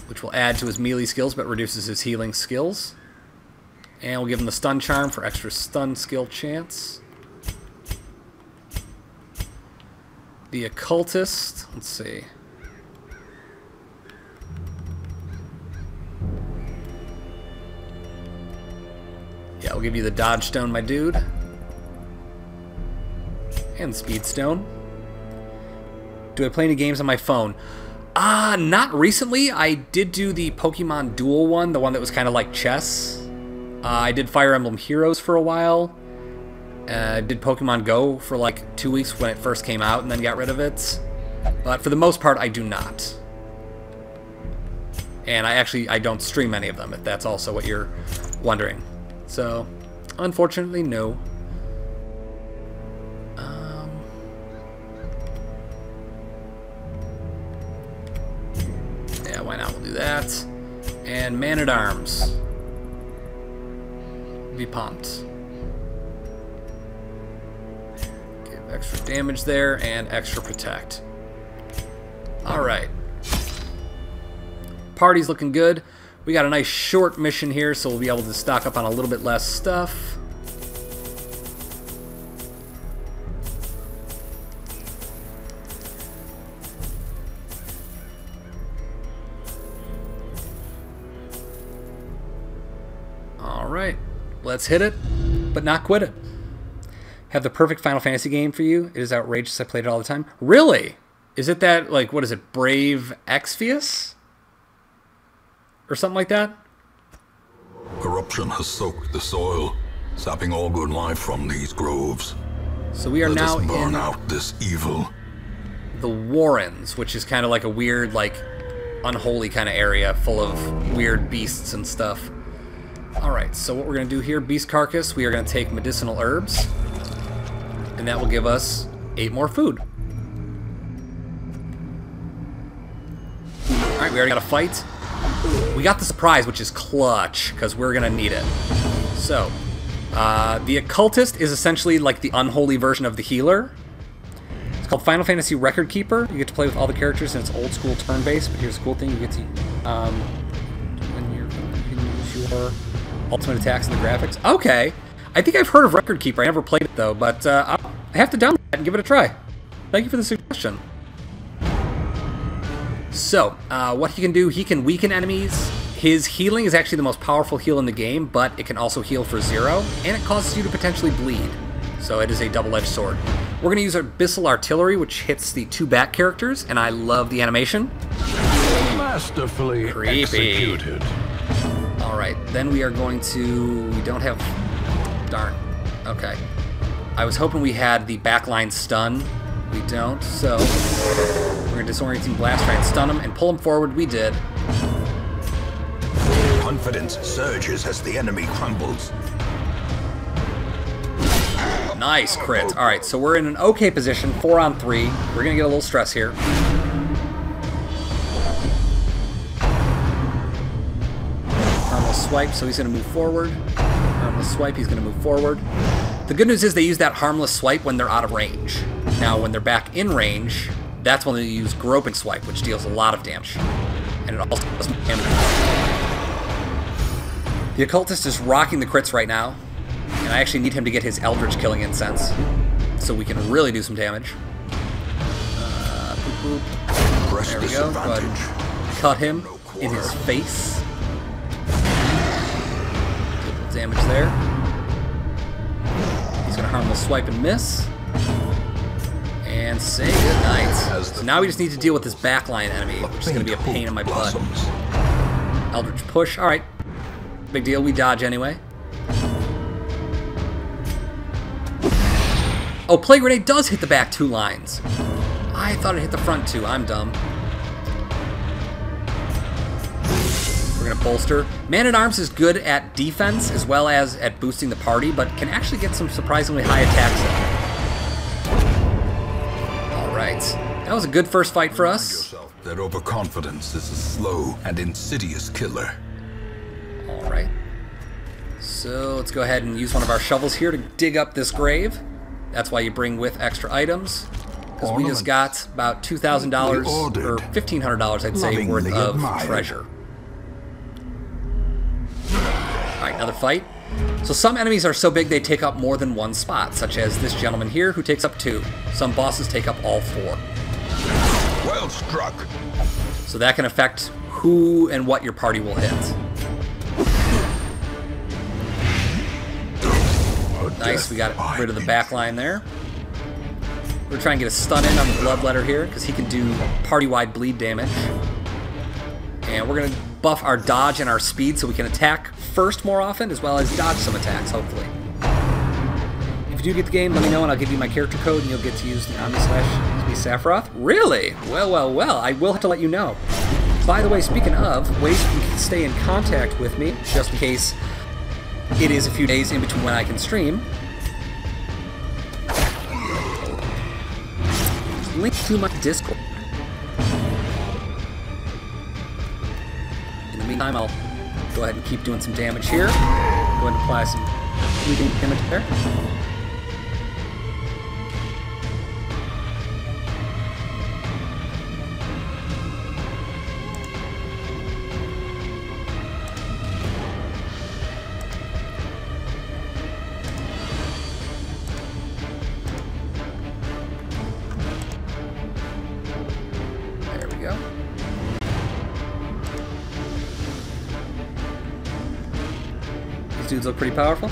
which will add to his melee skills but reduces his healing skills. And we'll give him the Stun Charm for extra stun skill chance. The Occultist, let's see. Yeah, we'll give you the Dodge Stone, my dude. And Speed Stone. Do I play any games on my phone? Not recently. I did do the Pokemon Duel one, the one that was kind of like chess. I did Fire Emblem Heroes for a while. I did Pokemon Go for like 2 weeks when it first came out and then got rid of it. But for the most part, I do not. And I don't stream any of them, if that's also what you're wondering. So, unfortunately, no. Yeah, why not? We'll do that. And man-at-arms. Be pumped. Give extra damage there and extra protect. Alright. Party's looking good. We got a nice short mission here, so we'll be able to stock up on a little bit less stuff. Alright, let's hit it, but not quit it. Have the perfect Final Fantasy game for you. It is outrageous. I played it all the time. Really? Is it that, like, what is it, Brave Exvius? Or something like that? Corruption has soaked the soil, sapping all good life from these groves. So we are now Let us burn in out this evil. the Warrens, which is kind of like a weird, like, unholy kind of area full of weird beasts and stuff. Alright, so what we're going to do here, Beast Carcass, we are going to take medicinal herbs, and that will give us 8 more food. Alright, we already got a fight. We got the surprise, which is clutch, because we're going to need it. So, the Occultist is essentially like the unholy version of the healer. It's called Final Fantasy Record Keeper. You get to play with all the characters, and it's old school turn-based, but here's a cool thing. You get to, when you can use your ultimate attacks and the graphics. Okay. I think I've heard of Record Keeper. I never played it, though, but I have to download that and give it a try. Thank you for the suggestion. So, what he can do, he can weaken enemies. His healing is actually the most powerful heal in the game, but it can also heal for 0, and it causes you to potentially bleed. So it is a double-edged sword. We're going to use Abyssal Artillery, which hits the 2 back characters, and I love the animation. Masterfully executed. Alright, then we are going to... We don't have... Darn. Okay. I was hoping we had the backline stun. We don't, so... We're going to Disorienting Blast, try and stun him, and pull him forward. We did. Confidence surges as the enemy crumbles. Nice crit. Alright, so we're in an okay position, 4 on 3. We're going to get a little stress here. Harmless swipe, so he's going to move forward. Harmless swipe, he's going to move forward. The good news is they use that harmless swipe when they're out of range. Now, when they're back in range, that's when they use groping swipe, which deals a lot of damage. And it also does damage. The Occultist is rocking the crits right now. And I actually need him to get his Eldritch Killing Incense, so we can really do some damage. Boop, boop. There we go. Go ahead and cut him in his face. Good damage there. He's going to harmless swipe and miss. And say goodnight. So now we just need to deal with this backline enemy, which is going to be a pain in my butt. Eldritch Push. Alright. Big deal. We dodge anyway. Oh, Plague Grenade does hit the back 2 lines. I thought it hit the front 2. I'm dumb. We're going to bolster. Man-at-Arms is good at defense as well as at boosting the party, but can actually get some surprisingly high attacks in. Alright. That was a good first fight for us. That overconfidence is a slow and insidious killer. Alright. So let's go ahead and use one of our shovels here to dig up this grave. That's why you bring with extra items, because we just got about $2,000 or $1,500, I'd say, worth of treasure. Alright, another fight. So some enemies are so big they take up more than 1 spot, such as this gentleman here who takes up 2. Some bosses take up all 4. Well struck. So that can affect who and what your party will hit. Nice, we got rid of the back line there. We're trying to get a stun in on the Bloodletter here, because he can do party-wide bleed damage. And we're going to buff our dodge and our speed so we can attack first more often, as well as dodge some attacks, hopefully. If you do get the game, let me know and I'll give you my character code and you'll get to use the Omni/Sephiroth. Really? Well, well, well, I will have to let you know. By the way, speaking of, ways you can stay in contact with me, just in case it is a few days in between when I can stream. Link to my Discord in the meantime, I'll go ahead and keep doing some damage here. Go ahead and apply some weakening damage there. Dudes look pretty powerful.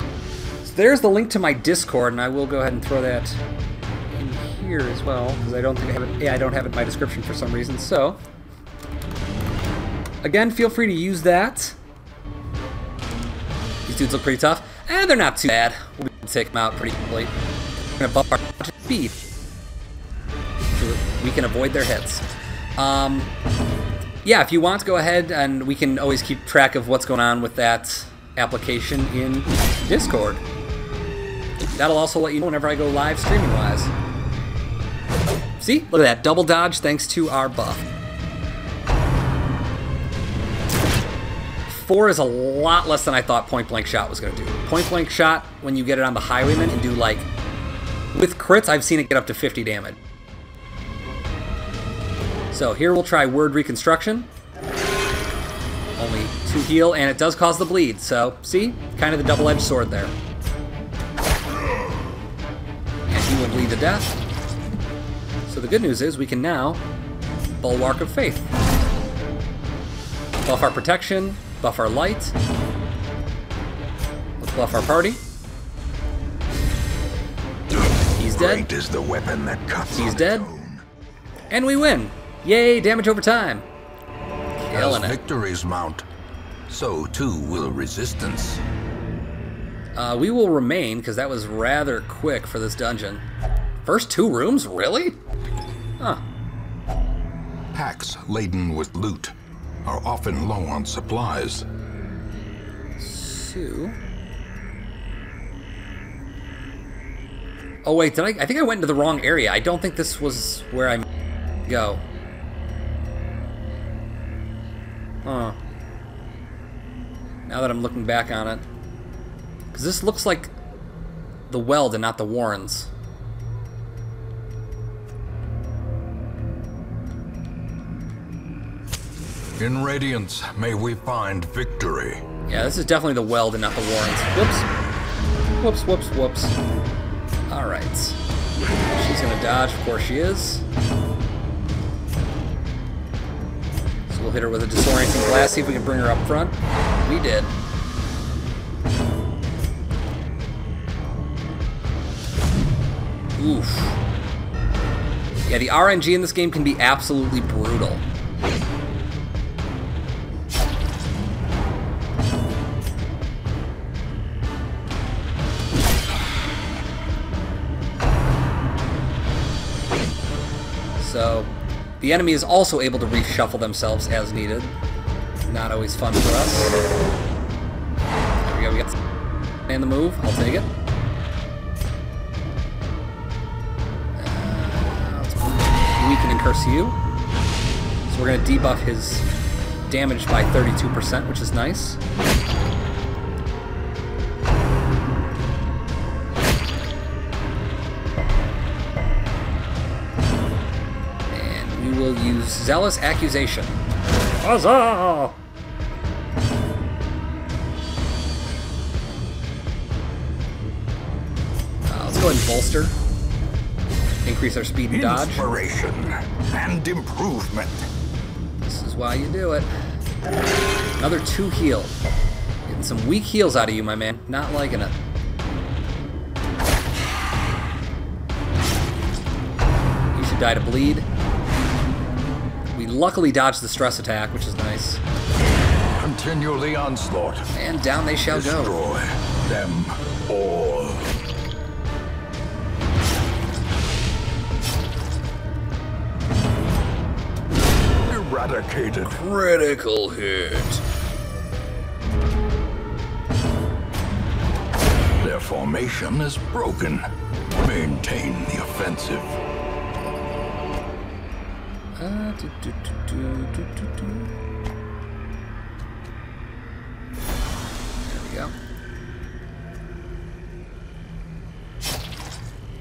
So there's the link to my Discord, and I will go ahead and throw that in here as well, because I don't think I have it. Yeah, I don't have it in my description for some reason. So again, feel free to use that. These dudes look pretty tough, and they're not too bad. We'll be able to take them out pretty quickly. We're gonna bump our speed so that we can avoid their hits. Yeah, if you want to go ahead, and we can always keep track of what's going on with that application in Discord. That'll also let you know whenever I go live streaming wise. See? Look at that. Double dodge thanks to our buff. 4 is a lot less than I thought point blank shot was going to do. Point blank shot, when you get it on the highwayman, and do like, with crits, I've seen it get up to 50 damage. So here we'll try word reconstruction. Only 2 heal, and it does cause the bleed, so, see? Kind of the double-edged sword there. And he will bleed to death. So the good news is we can now Bulwark of Faith. Buff our protection, buff our light. Let's buff our party. He's dead. Great is the weapon that cuts. He's dead. And we win. Yay, damage over time. As victories mount, so too will resistance. We will remain, because that was rather quick for this dungeon. First 2 rooms? Really? Huh. Packs laden with loot are often low on supplies. So... oh wait, did I think I went into the wrong area. I don't think this was where I go. Huh. Now that I'm looking back on it. Because this looks like the Weld and not the Warrens. In Radiance, may we find victory. Yeah, this is definitely the Weld and not the Warrens. Whoops. Whoops, whoops, whoops. Alright. She's gonna dodge, of course she is. So we'll hit her with a disorienting blast, see if we can bring her up front. We did. Oof. Yeah, the RNG in this game can be absolutely brutal. So, the enemy is also able to reshuffle themselves as needed. Not always fun for us. There we go, we got and the move. I'll take it. Let's weaken and curse you. So we're going to debuff his damage by 32%, which is nice. We'll use Zealous Accusation. Huzzah! Let's go ahead and bolster. Increase our speed and dodge. Inspiration and improvement. This is why you do it. Another 2 heal. Getting some weak heals out of you, my man. Not liking it. You should die to bleed. We luckily dodged the stress attack, which is nice. Continue the onslaught. And down they shall go. Destroy them all. Eradicated. Critical hit. Their formation is broken. Maintain the offensive.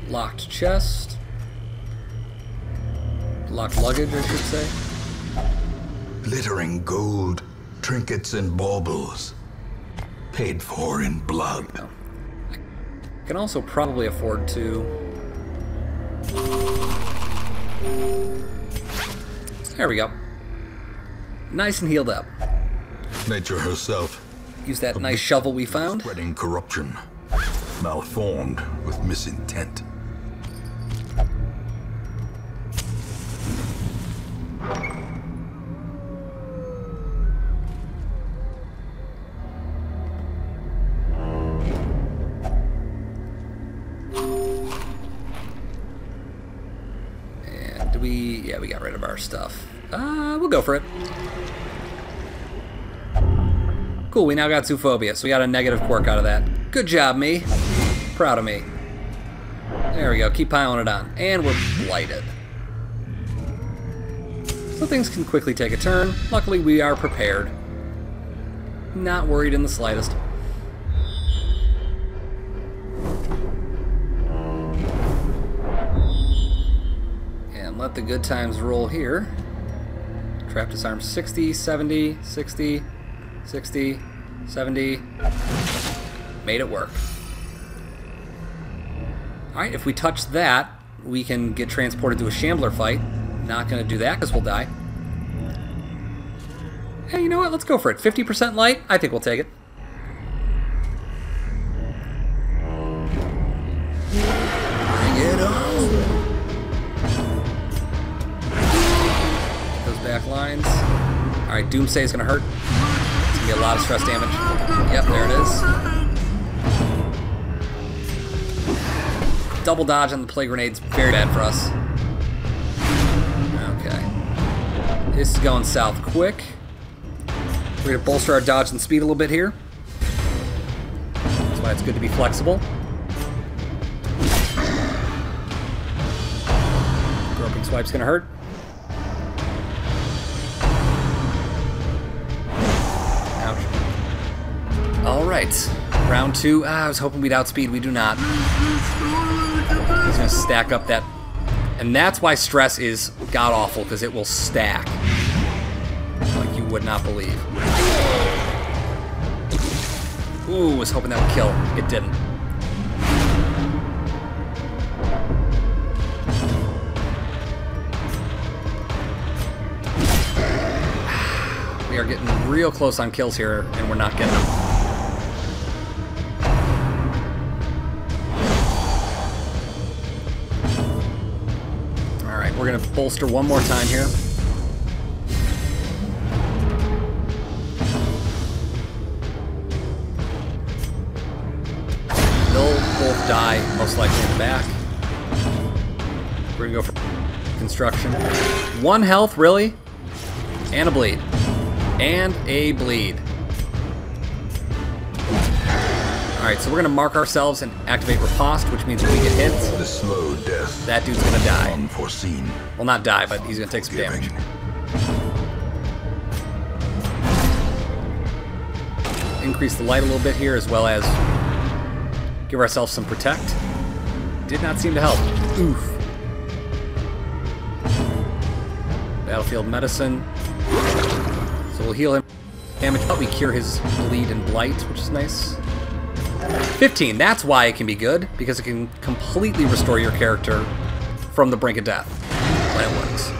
Locked chest. Locked luggage, I should say. Glittering gold, trinkets and baubles. Paid for in blood. I can also probably afford to... There we go. Nice and healed up. Nature herself. Use that nice shovel we found. Spreading corruption. Malformed with misintent. And do we... Yeah, we got rid of our stuff. We'll go for it. Cool, we now got zoophobia, so we got a negative quirk out of that. Good job, me. Proud of me. There we go, keep piling it on. And we're blighted. So things can quickly take a turn. Luckily, we are prepared. Not worried in the slightest. And let the good times roll here. Trap disarm 60, 70, 60, 60, 70. Made it work. Alright, if we touch that, we can get transported to a Shambler fight. Not going to do that because we'll die. Hey, you know what? Let's go for it. 50% light? I think we'll take it. Bring it on! Those back lines. Alright, Doomsday is going to hurt. It's going to be a lot of stress damage. Yep, there it is. Double dodge on the plague grenades. Very bad for us. Okay. This is going south quick. We're going to bolster our dodge and speed a little bit here. That's why it's good to be flexible. Groping swipe's going to hurt. Ouch. Alright. Round 2. I was hoping we'd outspeed. We do not. He's going to stack up that. And that's why stress is god-awful, because it will stack. Like you would not believe. Ooh, was hoping that would kill. It didn't. We are getting real close on kills here, and we're not getting them. Alright, we're going to bolster one more time here. Both die, most likely in the back. We're gonna go for construction. 1 health, really? And a bleed. And a bleed. Alright, so we're gonna mark ourselves and activate riposte, which means when we get hit, The slow death. that dude's gonna die. Unforeseen. Well, not die, but he's gonna take some damage. Increase the light a little bit here, as well as give ourselves some protect. Did not seem to help. Oof. Battlefield medicine. So we'll heal him damage, but we cure his bleed and blight, which is nice. 15, that's why it can be good, because it can completely restore your character from the brink of death when it works.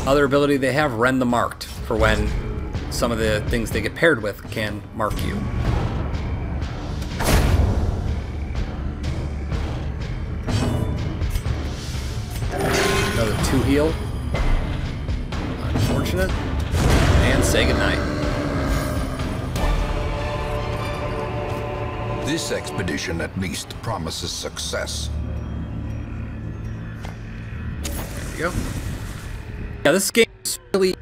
Other ability they have, Rend the Marked, for when some of the things they get paired with can mark you. Another 2 heal. Unfortunate. And say goodnight. This expedition at least promises success. There we go. Yeah, this game is really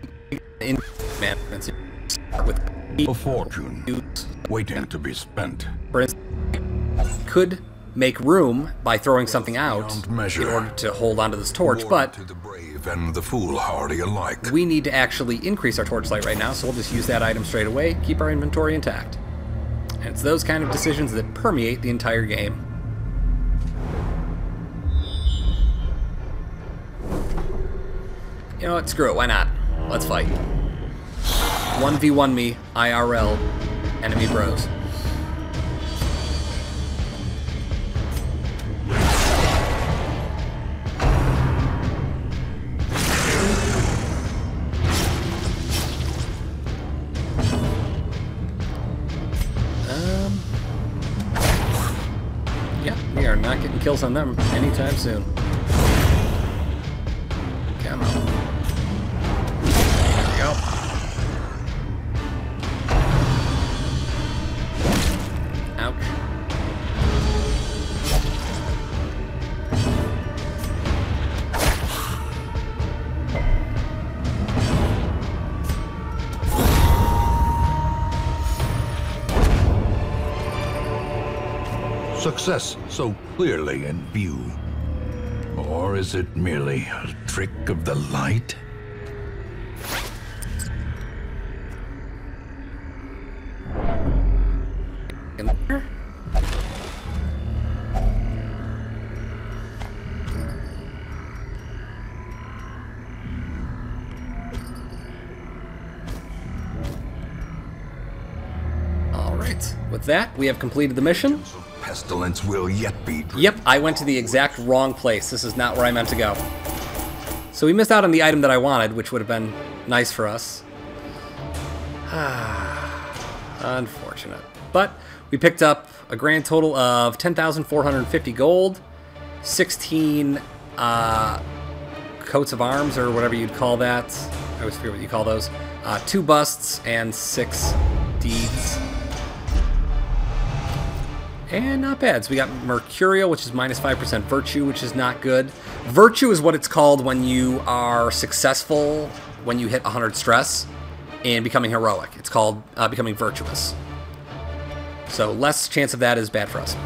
in management with A fortune waiting to be spent. for instance, could make room by throwing something out Beyond measure. in order to hold onto this torch, War but to the brave and the foolhardy alike. we need to actually increase our torchlight right now, so we'll just use that item straight away, keep our inventory intact. And it's those kind of decisions that permeate the entire game. You know what? Screw it. Why not? Let's fight. 1v1 me, IRL, enemy bros. Yeah, we are not getting kills on them anytime soon. Come on. There we go. Ouch. Success so clearly in view. Or is it merely a trick of the light? In there? All right. With that, we have completed the mission. Pestilence will yet be driven. Yep, I went to the exact wrong place. This is not where I meant to go. So we missed out on the item that I wanted, which would have been nice for us. Unfortunate. But we picked up a grand total of 10,450 gold, 16 coats of arms, or whatever you'd call that. I always forget what you call those. 2 busts and 6 deeds. And not bad. So we got Mercurial, which is minus 5% Virtue, which is not good. Virtue is what it's called when you are successful when you hit 100 stress and becoming heroic. It's called becoming virtuous. So less chance of that is bad for us.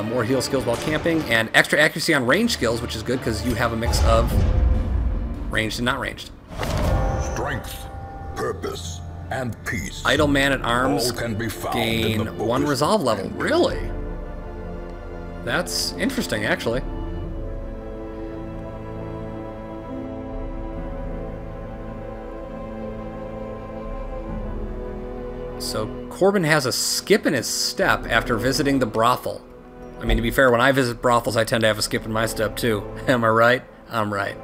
More heal skills while camping, and extra accuracy on range skills, which is good because you have a mix of ranged and not ranged. Strength, purpose, and peace. Idle man at arms All can be found in the gain book 1 of resolve level. Sunken Really? That's interesting, actually. So Corbin has a skip in his step after visiting the brothel. I mean, to be fair, when I visit brothels, I tend to have a skip in my step too. Am I right? I'm right.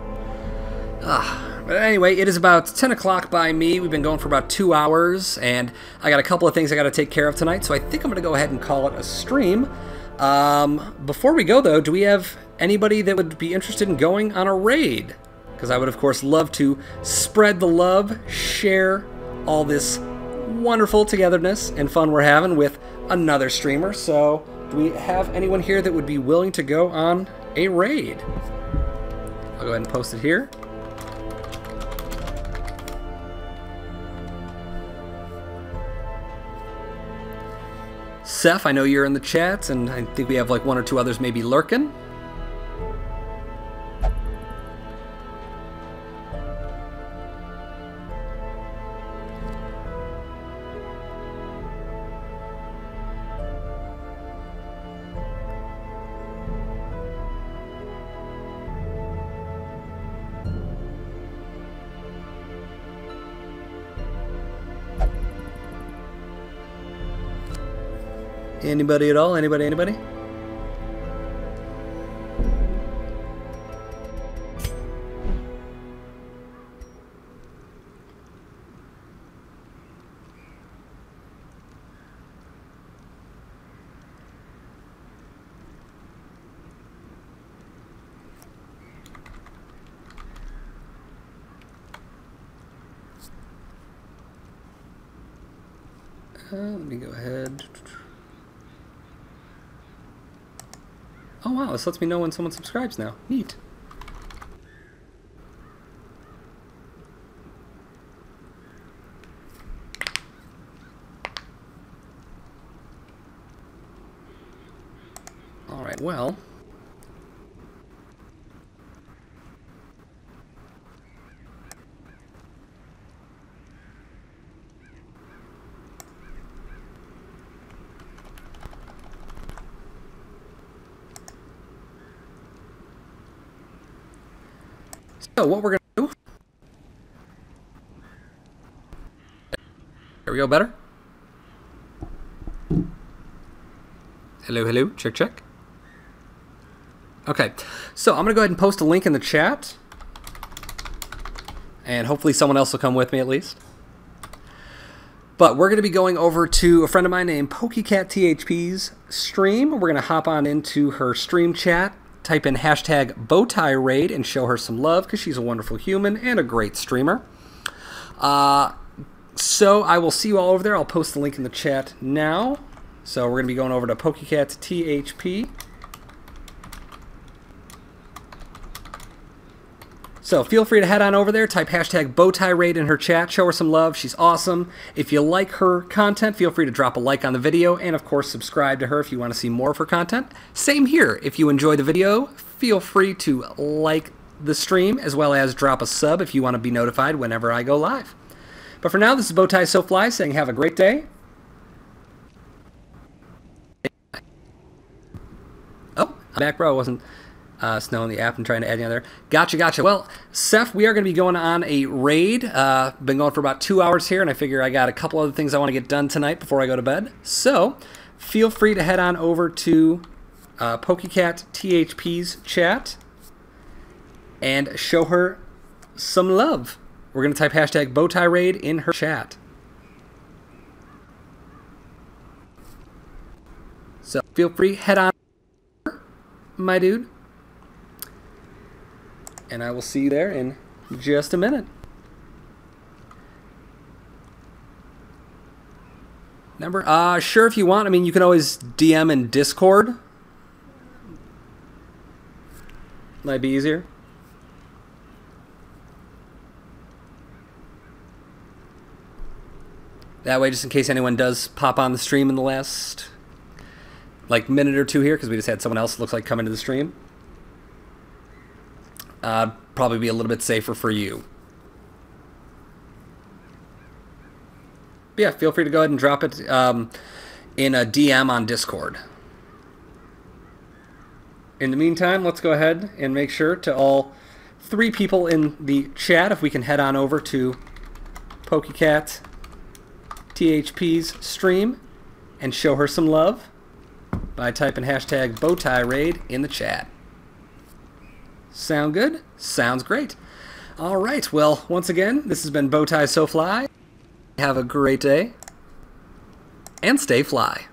But anyway, it is about 10 o'clock by me. We've been going for about 2 hours, and I got a couple of things I got to take care of tonight, so I think I'm going to go ahead and call it a stream. Before we go, though, do we have anybody that would be interested in going on a raid? Because I would, of course, love to spread the love, share all this wonderful togetherness and fun we're having with another streamer. So, do we have anyone here that would be willing to go on a raid? I'll go ahead and post it here. Seth, I know you're in the chat, and I think we have like 1 or 2 others maybe lurking. Anybody at all? Anybody? Let me go ahead. Oh wow, this lets me know when someone subscribes now. Neat. Alright, well. So what we're going to do... There we go, better? Hello, hello, check, check. Okay, so I'm going to go ahead and post a link in the chat. And hopefully someone else will come with me at least. But we're going to be going over to a friend of mine named PokeCatTHP's stream. We're going to hop on into her stream chat, type in hashtag #bowtieraid and show her some love because she's a wonderful human and a great streamer. So I will see you all over there. I'll post the link in the chat now. So we're going to be going over to PokeCatTHP. So feel free to head on over there, type hashtag #bowtieraid in her chat, show her some love. She's awesome. If you like her content, feel free to drop a like on the video, and of course subscribe to her if you want to see more of her content. Same here. If you enjoy the video, feel free to like the stream as well as drop a sub if you want to be notified whenever I go live. But for now, this is BowtieSoFly saying have a great day. Oh, I'm back, bro. I wasn't snowing the app and trying to add you on there. Gotcha, gotcha. Well, Seth, we are going to be going on a raid. Been going for about 2 hours here, and I figure I got a couple other things I want to get done tonight before I go to bed. So feel free to head on over to PokeCatTHP's chat and show her some love. We're going to type hashtag #bowtieraid in her chat. So feel free, head on, my dude. And I will see you there in just a minute. Number? Sure, if you want. I mean, you can always DM in Discord. Might be easier. That way, just in case anyone does pop on the stream in the last, like, minute or two here, because we just had someone else, it looks like, come into the stream. Probably be a little bit safer for you. But yeah, feel free to go ahead and drop it in a DM on Discord. In the meantime, let's go ahead and make sure to all 3 people in the chat, if we can head on over to PokeCatTHP's stream and show her some love by typing hashtag #bowtieraid in the chat. Sound good? Sounds great. All right, well, once again, this has been BowtieSoFly. Have a great day, and stay fly.